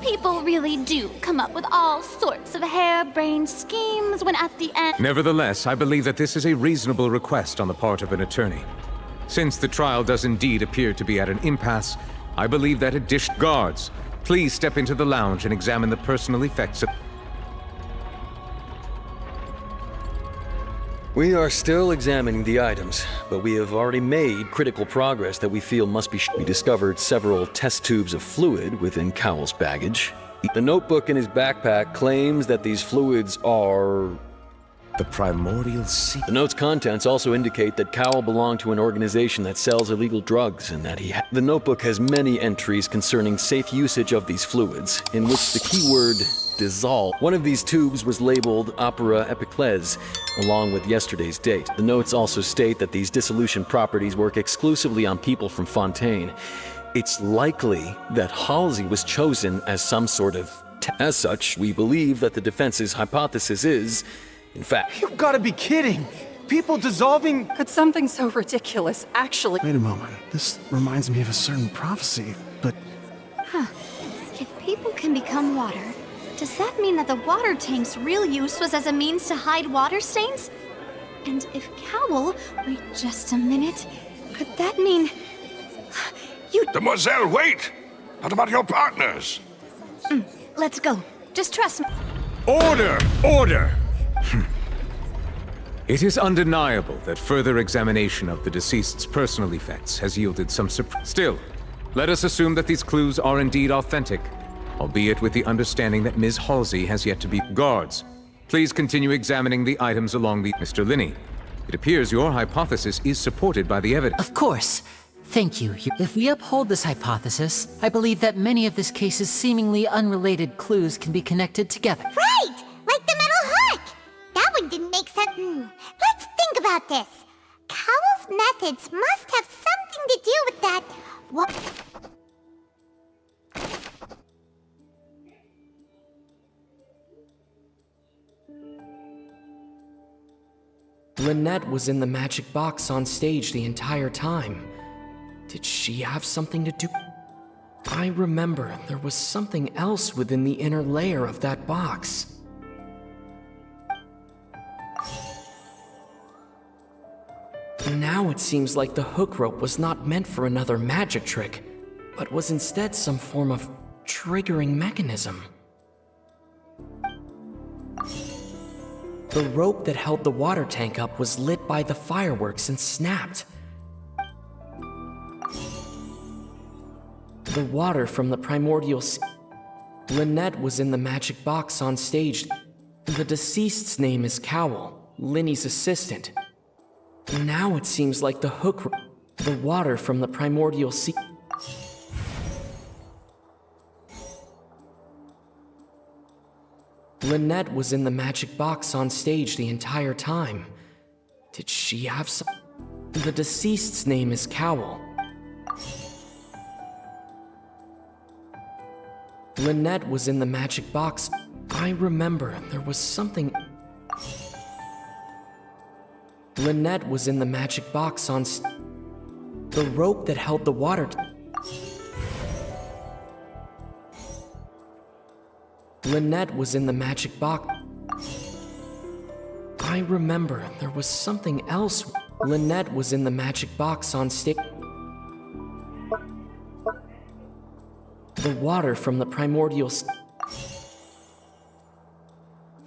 People really do come up with all sorts of harebrained schemes when at the end... Nevertheless, I believe that this is a reasonable request on the part of an attorney. Since the trial does indeed appear to be at an impasse, I believe that guards, please step into the lounge and examine the personal effects of... We are still examining the items, but we have already made critical progress that we feel must be... We discovered several test tubes of fluid within Cowell's baggage. The notebook in his backpack claims that these fluids are... The primordial seed. The note's contents also indicate that Cowell belonged to an organization that sells illegal drugs and that The notebook has many entries concerning safe usage of these fluids, in which the keyword dissolve. One of these tubes was labeled Opera Epiclese, along with yesterday's date. The notes also state that these dissolution properties work exclusively on people from Fontaine. It's likely that Halsey was chosen as some sort of... As such, we believe that the defense's hypothesis is... In fact... You've got to be kidding! People dissolving... Could something so ridiculous actually... Wait a moment. This reminds me of a certain prophecy, but... Huh. If people can become water, does that mean that the water tank's real use was as a means to hide water stains? And if Cowell... Wait just a minute. Could that mean... Demoiselle, wait! What about your partners? Let's go. Just trust me. Order! Order! It is undeniable that further examination of the deceased's personal effects has yielded some surprise. Still, let us assume that these clues are indeed authentic, albeit with the understanding that Ms. Halsey has yet to be... Guards, please continue examining the items along the... Mr. Linney, it appears your hypothesis is supported by the evidence. Of course. Thank you. If we uphold this hypothesis, I believe that many of this case's seemingly unrelated clues can be connected together. Right! Like the metal hook! That one didn't make sense. Let's think about this. Cowell's methods must have something to do with that. What? Lynette was in the magic box on stage the entire time. Did she have something to do? I remember there was something else within the inner layer of that box. Now it seems like the hook rope was not meant for another magic trick, but was instead some form of triggering mechanism. The rope that held the water tank up was lit by the fireworks and snapped. The water from the primordial sea. Lynette was in the magic box on stage. The deceased's name is Cowell, Linny's assistant. Now it seems like the hook... The water from the primordial sea... Lynette was in the magic box on stage the entire time. Did she have some? The deceased's name is Cowell. Lynette was in the magic box. I remember there was something. Lynette was in the magic box on the rope that held the water. Lynette was in the magic box. I remember there was something else. Lynette was in the magic box on stage. The water from the primordial.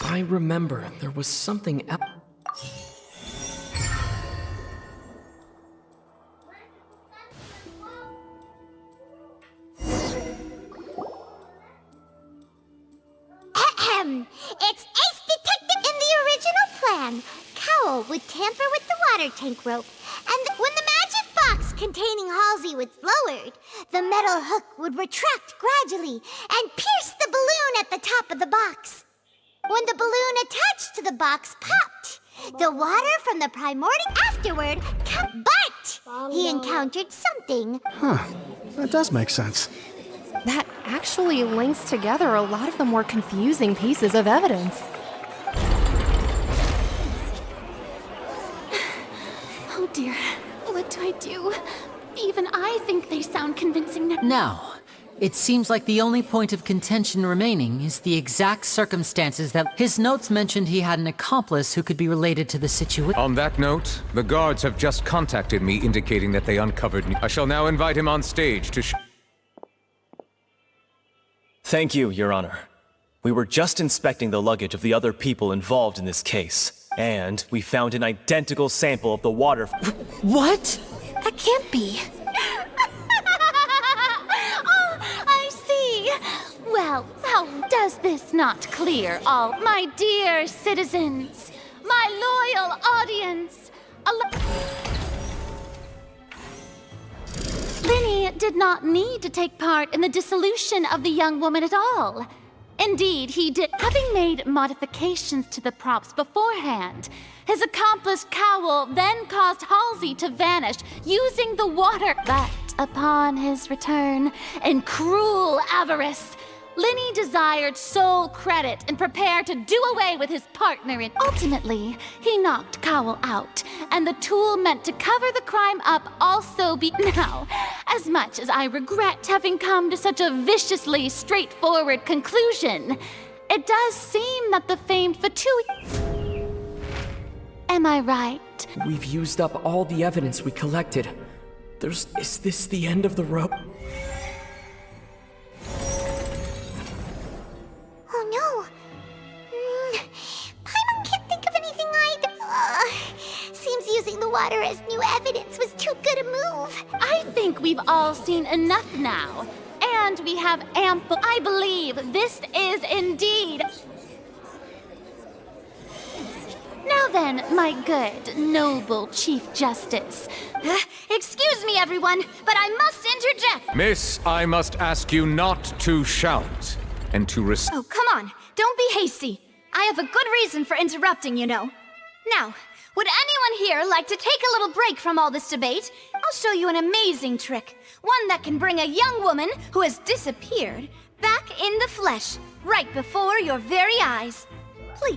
I remember there was something else. It's Ace Detective in the original plan. Cowell would tamper with the water tank rope, and when the magic box containing Halsey was lowered, the metal hook would retract gradually and pierce the balloon at the top of the box. When the balloon attached to the box popped, the water from the primordial afterward but he encountered something. Huh. That does make sense. That actually links together a lot of the more confusing pieces of evidence. Oh dear, what do I do? Even I think they sound convincing now. Now, it seems like the only point of contention remaining is the exact circumstances that his notes mentioned he had an accomplice who could be related to the situation. On that note, the guards have just contacted me indicating that they uncovered. I shall now invite him on stage to Thank you, Your Honor. We were just inspecting the luggage of the other people involved in this case, and we found an identical sample of the water. What? That can't be. Oh, I see. Well, how does this not clear all my dear citizens, my loyal audience? Linny did not need to take part in the dissolution of the young woman at all. Indeed, he did. Having made modifications to the props beforehand, his accomplice Cowell then caused Halsey to vanish using the water. But upon his return, in cruel avarice, Linny desired sole credit and prepared to do away with his partner. Ultimately, he knocked Cowell out, and the tool meant to cover the crime up also be. Now, as much as I regret having come to such a viciously straightforward conclusion, it does seem that the famed Fatui. Am I right? We've used up all the evidence we collected. Is this the end of the rope? Oh no! Paimon can't think of anything seems using the water as new evidence was too good a move. I think we've all seen enough now. And we have ample. I believe this is indeed. Now then, my good, noble Chief Justice. Excuse me, everyone, but I must interject. Miss, I must ask you not to shout and to Oh, come on. Don't be hasty. I have a good reason for interrupting, you know. Now, would anyone here like to take a little break from all this debate? I'll show you an amazing trick. One that can bring a young woman who has disappeared back in the flesh, right before your very eyes. Please,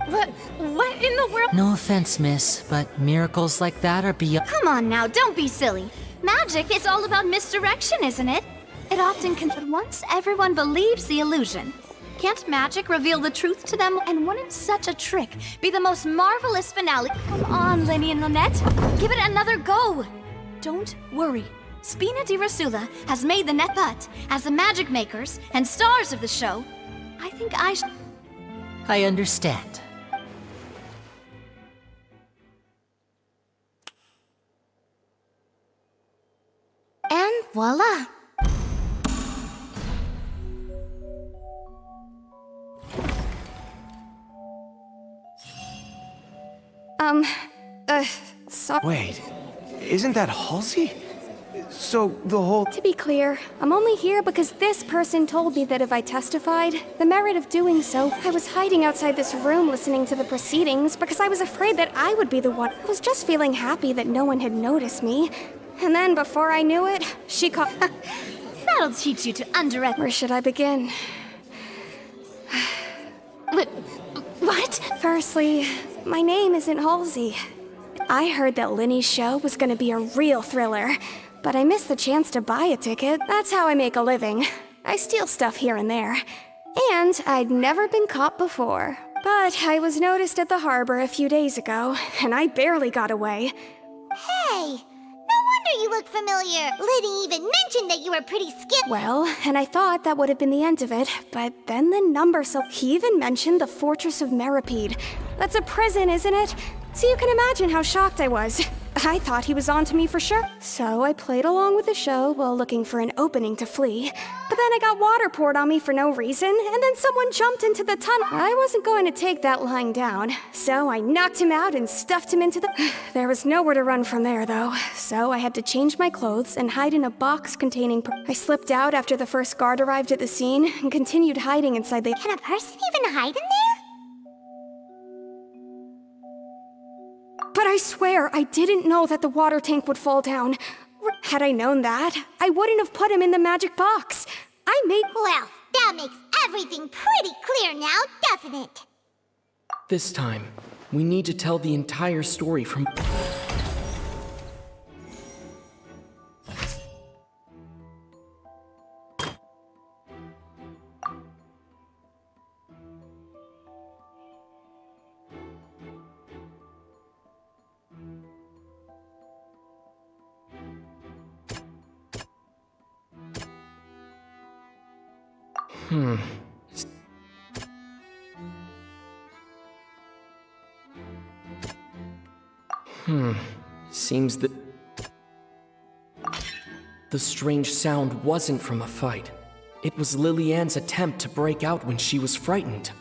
what in the world? No offense, miss, but miracles like that are beyond. Come on now, don't be silly. Magic is all about misdirection, isn't it? It often can, but once everyone believes the illusion, can't magic reveal the truth to them? And wouldn't such a trick be the most marvelous finale? Come on, Linny and Lynette, give it another go. Don't worry. Spina di Rasula has made the net, but as the magic makers and stars of the show, I think I understand. And voila! Sorry. Wait, isn't that Halsey? So the whole... To be clear, I'm only here because this person told me that if I testified, the merit of doing so, I was hiding outside this room listening to the proceedings because I was afraid that I would be the one. I was just feeling happy that no one had noticed me. And then before I knew it, she called... That'll teach you to underestimate. Where should I begin? What? Firstly, my name isn't Halsey. I heard that Linny's show was gonna be a real thriller, but I missed the chance to buy a ticket. That's how I make a living. I steal stuff here and there. And I'd never been caught before. But I was noticed at the harbor a few days ago, and I barely got away. Hey! No wonder you look familiar. Liddy even mentioned that you were pretty skilled. Well, and I thought that would have been the end of it, but then the number, so he even mentioned the Fortress of Meripede. That's a prison, isn't it? So you can imagine how shocked I was. I thought he was onto me for sure. So I played along with the show while looking for an opening to flee. But then I got water poured on me for no reason, and then someone jumped into the tunnel. I wasn't going to take that lying down, so I knocked him out and stuffed him into the... There was nowhere to run from there, though, so I had to change my clothes and hide in a box containing... I slipped out after the first guard arrived at the scene and continued hiding inside the... Can a person even hide in there? But I swear, I didn't know that the water tank would fall down. Had I known that, I wouldn't have put him in the magic box. Well, that makes everything pretty clear now, doesn't it? This time, we need to tell the entire story from... Seems that the strange sound wasn't from a fight. It was Lillian's attempt to break out when she was frightened.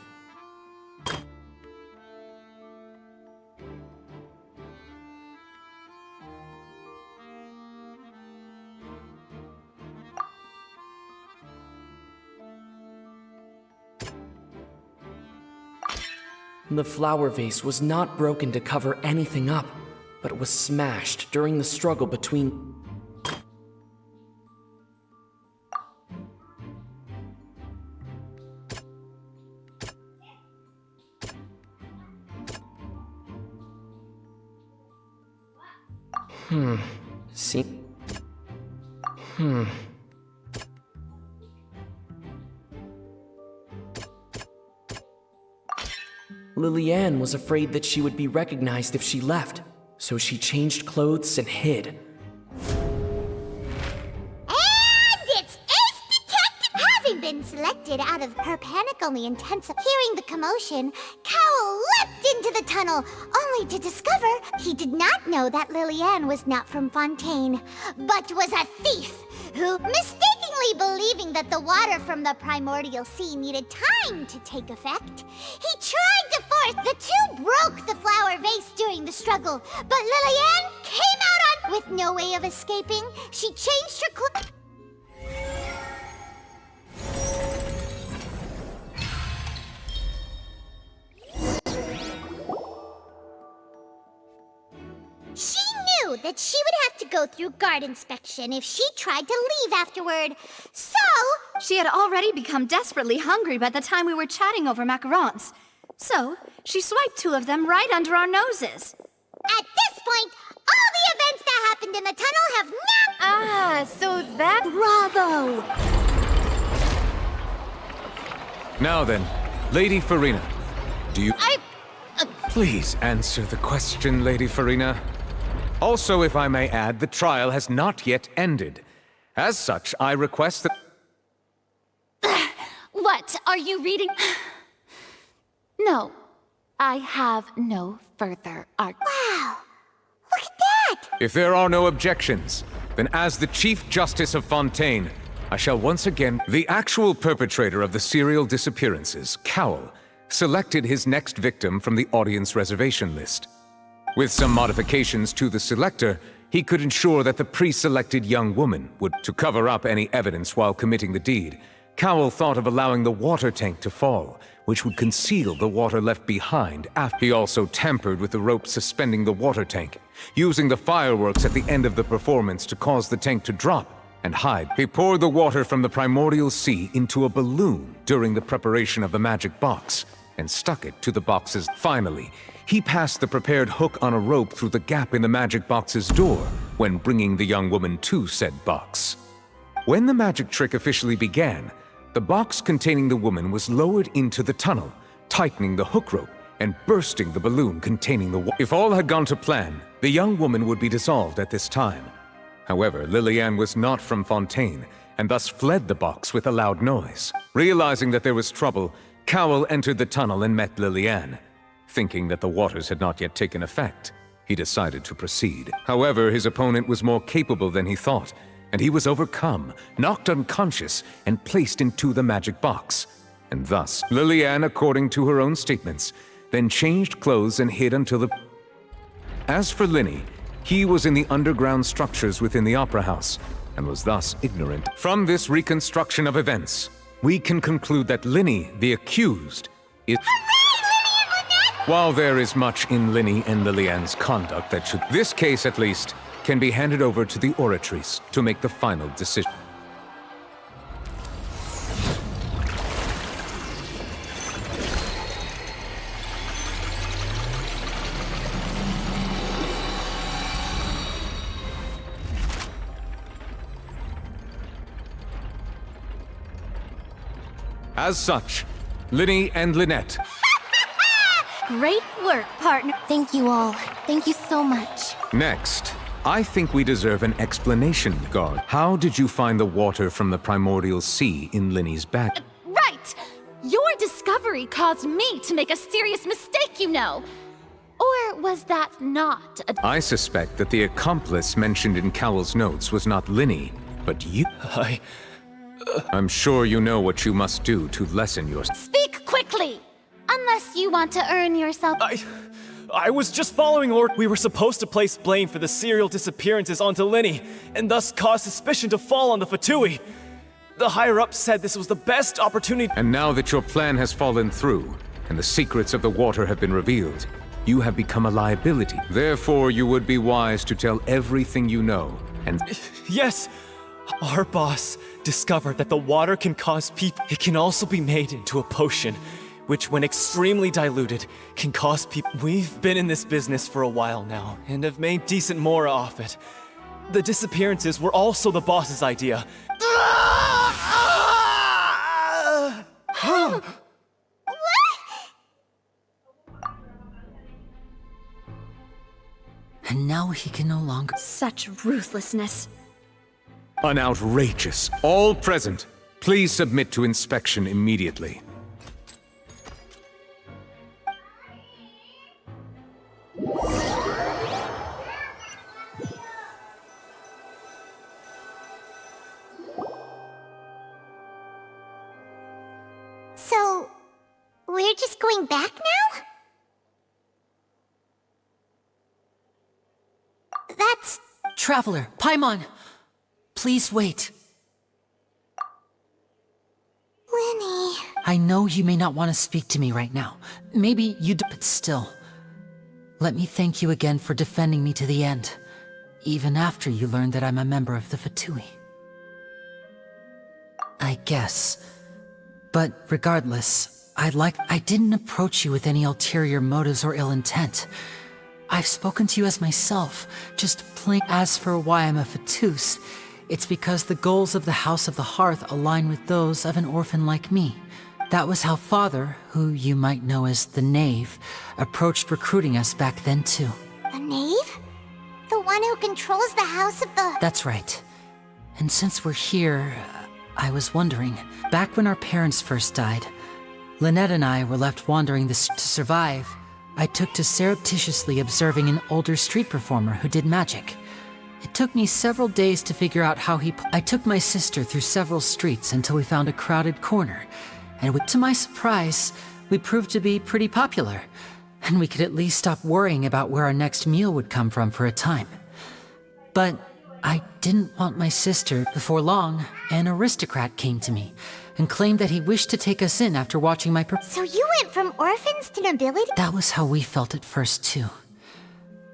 The flower vase was not broken to cover anything up, but was smashed during the struggle between... Lillian was afraid that she would be recognized if she left, so she changed clothes and hid. And it's Ace Detective! Having been selected out of her panic only intensified. Hearing the commotion, Cowell leapt into the tunnel, only to discover he did not know that Lillian was not from Fontaine, but was a thief who, mistakenly believing that the water from the primordial sea needed time to take effect, he tried to force. The two broke the flower vase during the struggle, but Lillian came out on... With no way of escaping, she changed her clothes. She knew that she would have to go through guard inspection if she tried to leave afterward, so... She had already become desperately hungry by the time we were chatting over macarons. So, she swiped 2 of them right under our noses. At this point, all the events that happened in the tunnel have now... Ah, so that... Bravo! Now then, Lady Farina, do you... Please answer the question, Lady Farina. Also, if I may add, the trial has not yet ended. As such, I request that... What are you reading? No, I have no further art. Wow, look at that! If there are no objections, then as the Chief Justice of Fontaine, I shall once again... The actual perpetrator of the serial disappearances, Cowell, selected his next victim from the audience reservation list. With some modifications to the selector, he could ensure that the pre-selected young woman would to cover up any evidence while committing the deed. Cowell thought of allowing the water tank to fall, which would conceal the water left behind after. He also tampered with the rope suspending the water tank, using the fireworks at the end of the performance to cause the tank to drop and hide. He poured the water from the primordial sea into a balloon during the preparation of the magic box and stuck it to the box's. Finally, he passed the prepared hook on a rope through the gap in the magic box's door when bringing the young woman to said box. When the magic trick officially began, the box containing the woman was lowered into the tunnel, tightening the hook rope and bursting the balloon containing the water. If all had gone to plan, the young woman would be dissolved at this time. However, Lillian was not from Fontaine, and thus fled the box with a loud noise. Realizing that there was trouble, Cowell entered the tunnel and met Lillian. Thinking that the waters had not yet taken effect, he decided to proceed. However, his opponent was more capable than he thought, and he was overcome, knocked unconscious, and placed into the magic box. And thus, Lillian, according to her own statements, then changed clothes and hid until the... As for Linny, he was in the underground structures within the Opera House, and was thus ignorant. From this reconstruction of events, we can conclude that Linny, the accused, is... While there is much in Linny and Lillian's conduct that should... This case, at least, can be handed over to the Oratrice to make the final decision. As such, Linny and Lynette. Great work, partner. Thank you all. Thank you so much. Next, I think we deserve an explanation, Guard. How did you find the water from the primordial sea in Linny's bag? Right! Your discovery caused me to make a serious mistake, you know. Or was that not a... I suspect that the accomplice mentioned in Cowell's notes was not Linny, but you. I'm sure you know what you must do to lessen your... Speak quickly! Unless you want to earn yourself... I was just following order. We were supposed to place blame for the serial disappearances onto Linny, and thus cause suspicion to fall on the Fatui. The higher-ups said this was the best opportunity... And now that your plan has fallen through, and the secrets of the water have been revealed, you have become a liability. Therefore, you would be wise to tell everything you know, and... Yes! Our boss discovered that the water can cause people... It can also be made into a potion, which when extremely diluted, can cause people... We've been in this business for a while now, and have made decent more off it. The disappearances were also the boss's idea. And now he can no longer... Such ruthlessness. An outrageous. All present, please submit to inspection immediately. So, we're just going back now? That's... Traveler, Paimon! Please wait. Linny... I know you may not want to speak to me right now. Maybe you do, but still. Let me thank you again for defending me to the end, even after you learned that I'm a member of the Fatui. I guess. But regardless, I didn't approach you with any ulterior motives or ill intent. I've spoken to you as myself, just plain. As for why I'm a Fatus, it's because the goals of the House of the Hearth align with those of an orphan like me. That was how Father, who you might know as the Knave, approached recruiting us back then too. The Knave? The one who controls the House of the... That's right. And since we're here, I was wondering, back when our parents first died, Lynette and I were left wandering to survive. I took to surreptitiously observing an older street performer who did magic. It took me several days to figure out how I took my sister through several streets until we found a crowded corner, and to my surprise, we proved to be pretty popular, and we could at least stop worrying about where our next meal would come from for a time. But I didn't want my sister. Before long, an aristocrat came to me and claimed that he wished to take us in after watching my So you went from orphans to nobility? That was how we felt at first, too.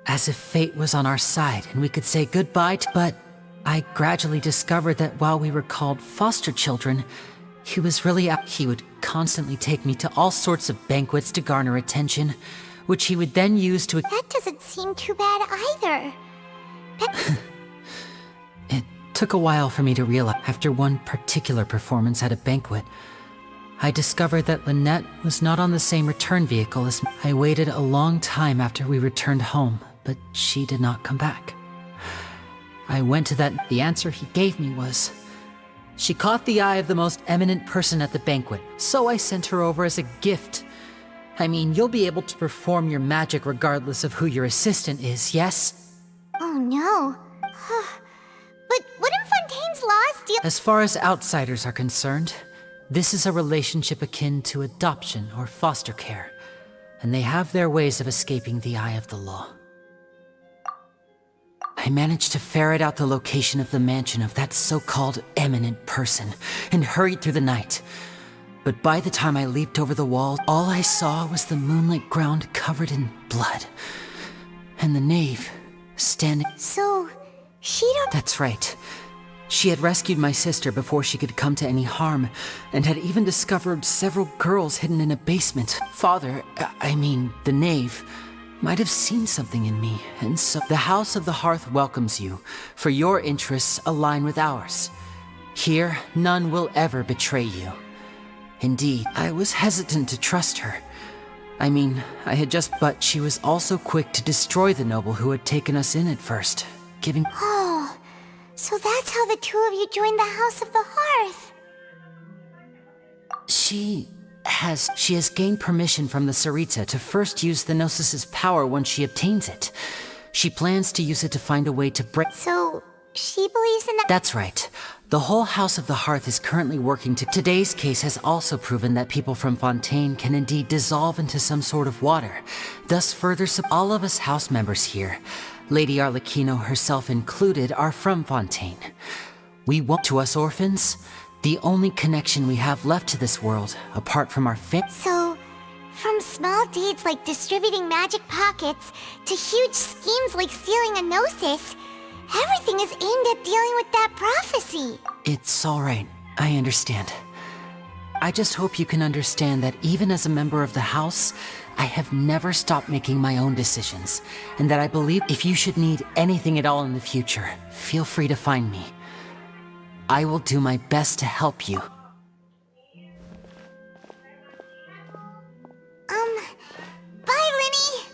As if fate was on our side and we could say goodbye to... But I gradually discovered that while we were called foster children, he was really... He would constantly take me to all sorts of banquets to garner attention, which he would then use to... That doesn't seem too bad either. It took a while for me to realize. After one particular performance at a banquet, I discovered that Lynette was not on the same return vehicle as me. I waited a long time after we returned home, but she did not come back. I went to that. The answer he gave me was, she caught the eye of the most eminent person at the banquet, so I sent her over as a gift. I mean, you'll be able to perform your magic regardless of who your assistant is, yes? Oh no. But wouldn't Fontaine's laws deal— As far as outsiders are concerned, this is a relationship akin to adoption or foster care, and they have their ways of escaping the eye of the law. I managed to ferret out the location of the mansion of that so-called eminent person and hurried through the night. But by the time I leaped over the wall, all I saw was the moonlit ground covered in blood, and the knave standing... So, she don't— That's right. She had rescued my sister before she could come to any harm, and had even discovered several girls hidden in a basement. The knave, might have seen something in me, and so... The House of the Hearth welcomes you, for your interests align with ours. Here, none will ever betray you. Indeed, I was hesitant to trust her. But she was also quick to destroy the noble who had taken us in at first, giving... Oh, so that's how the two of you joined the House of the Hearth. She has gained permission from the Tsaritsa to first use the Gnosis' power once she obtains it. She plans to use it to find a way to break... So, she believes in that— That's right. The whole House of the Hearth is currently working to... Today's case has also proven that people from Fontaine can indeed dissolve into some sort of water, thus further all of us house members here, Lady Arlecchino herself included, are from Fontaine. To us orphans, the only connection we have left to this world, apart from our So, from small deeds like distributing magic pockets to huge schemes like stealing a Gnosis, everything is aimed at dealing with that prophecy. It's all right. I understand. I just hope you can understand that even as a member of the House, I have never stopped making my own decisions, and that I believe if you should need anything at all in the future, feel free to find me. I will do my best to help you. Bye, Linny!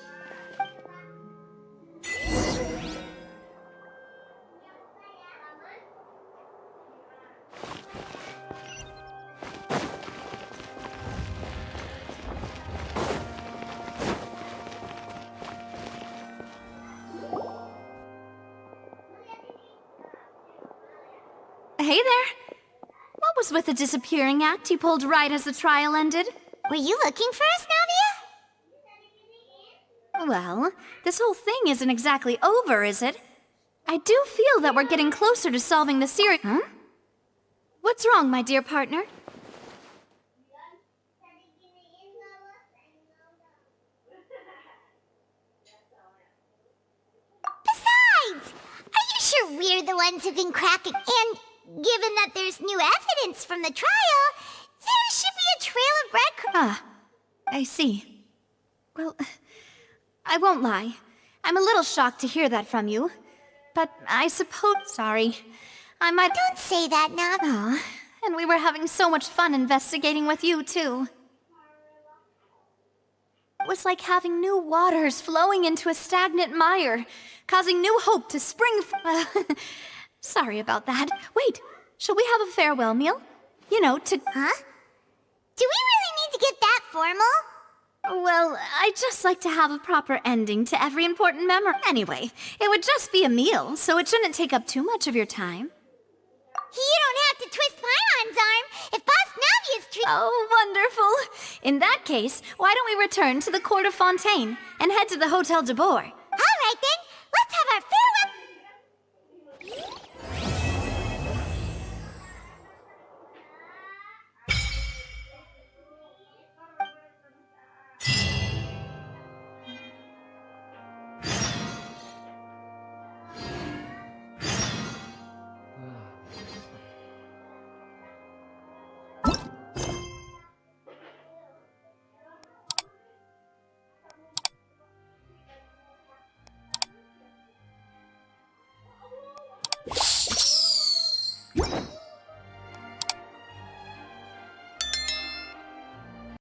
Hey there! What was with the disappearing act you pulled right as the trial ended? Were you looking for us, Navia? Well, this whole thing isn't exactly over, is it? I do feel that we're getting closer to solving the series. Huh? What's wrong, my dear partner? Besides, are you sure we're the ones who can crack it? And given that there's new evidence from the trial, there should be a trail of breadcrumbs. Ah, I see. Well, I won't lie. I'm a little shocked to hear that from you. But I suppose... Sorry. I might... Don't say that, Nav. Aw, and we were having so much fun investigating with you, too. It was like having new waters flowing into a stagnant mire, causing new hope to spring... Sorry about that. Wait, shall we have a farewell meal? You know, to... Huh? Do we really need to get that formal? Well, I'd just like to have a proper ending to every important memory. Anyway, it would just be a meal, so it shouldn't take up too much of your time. You don't have to twist Paimon's arm if Boss Navia's treat... Oh, wonderful. In that case, why don't we return to the court of Fontaine and head to the Hotel de Boer? All right, then.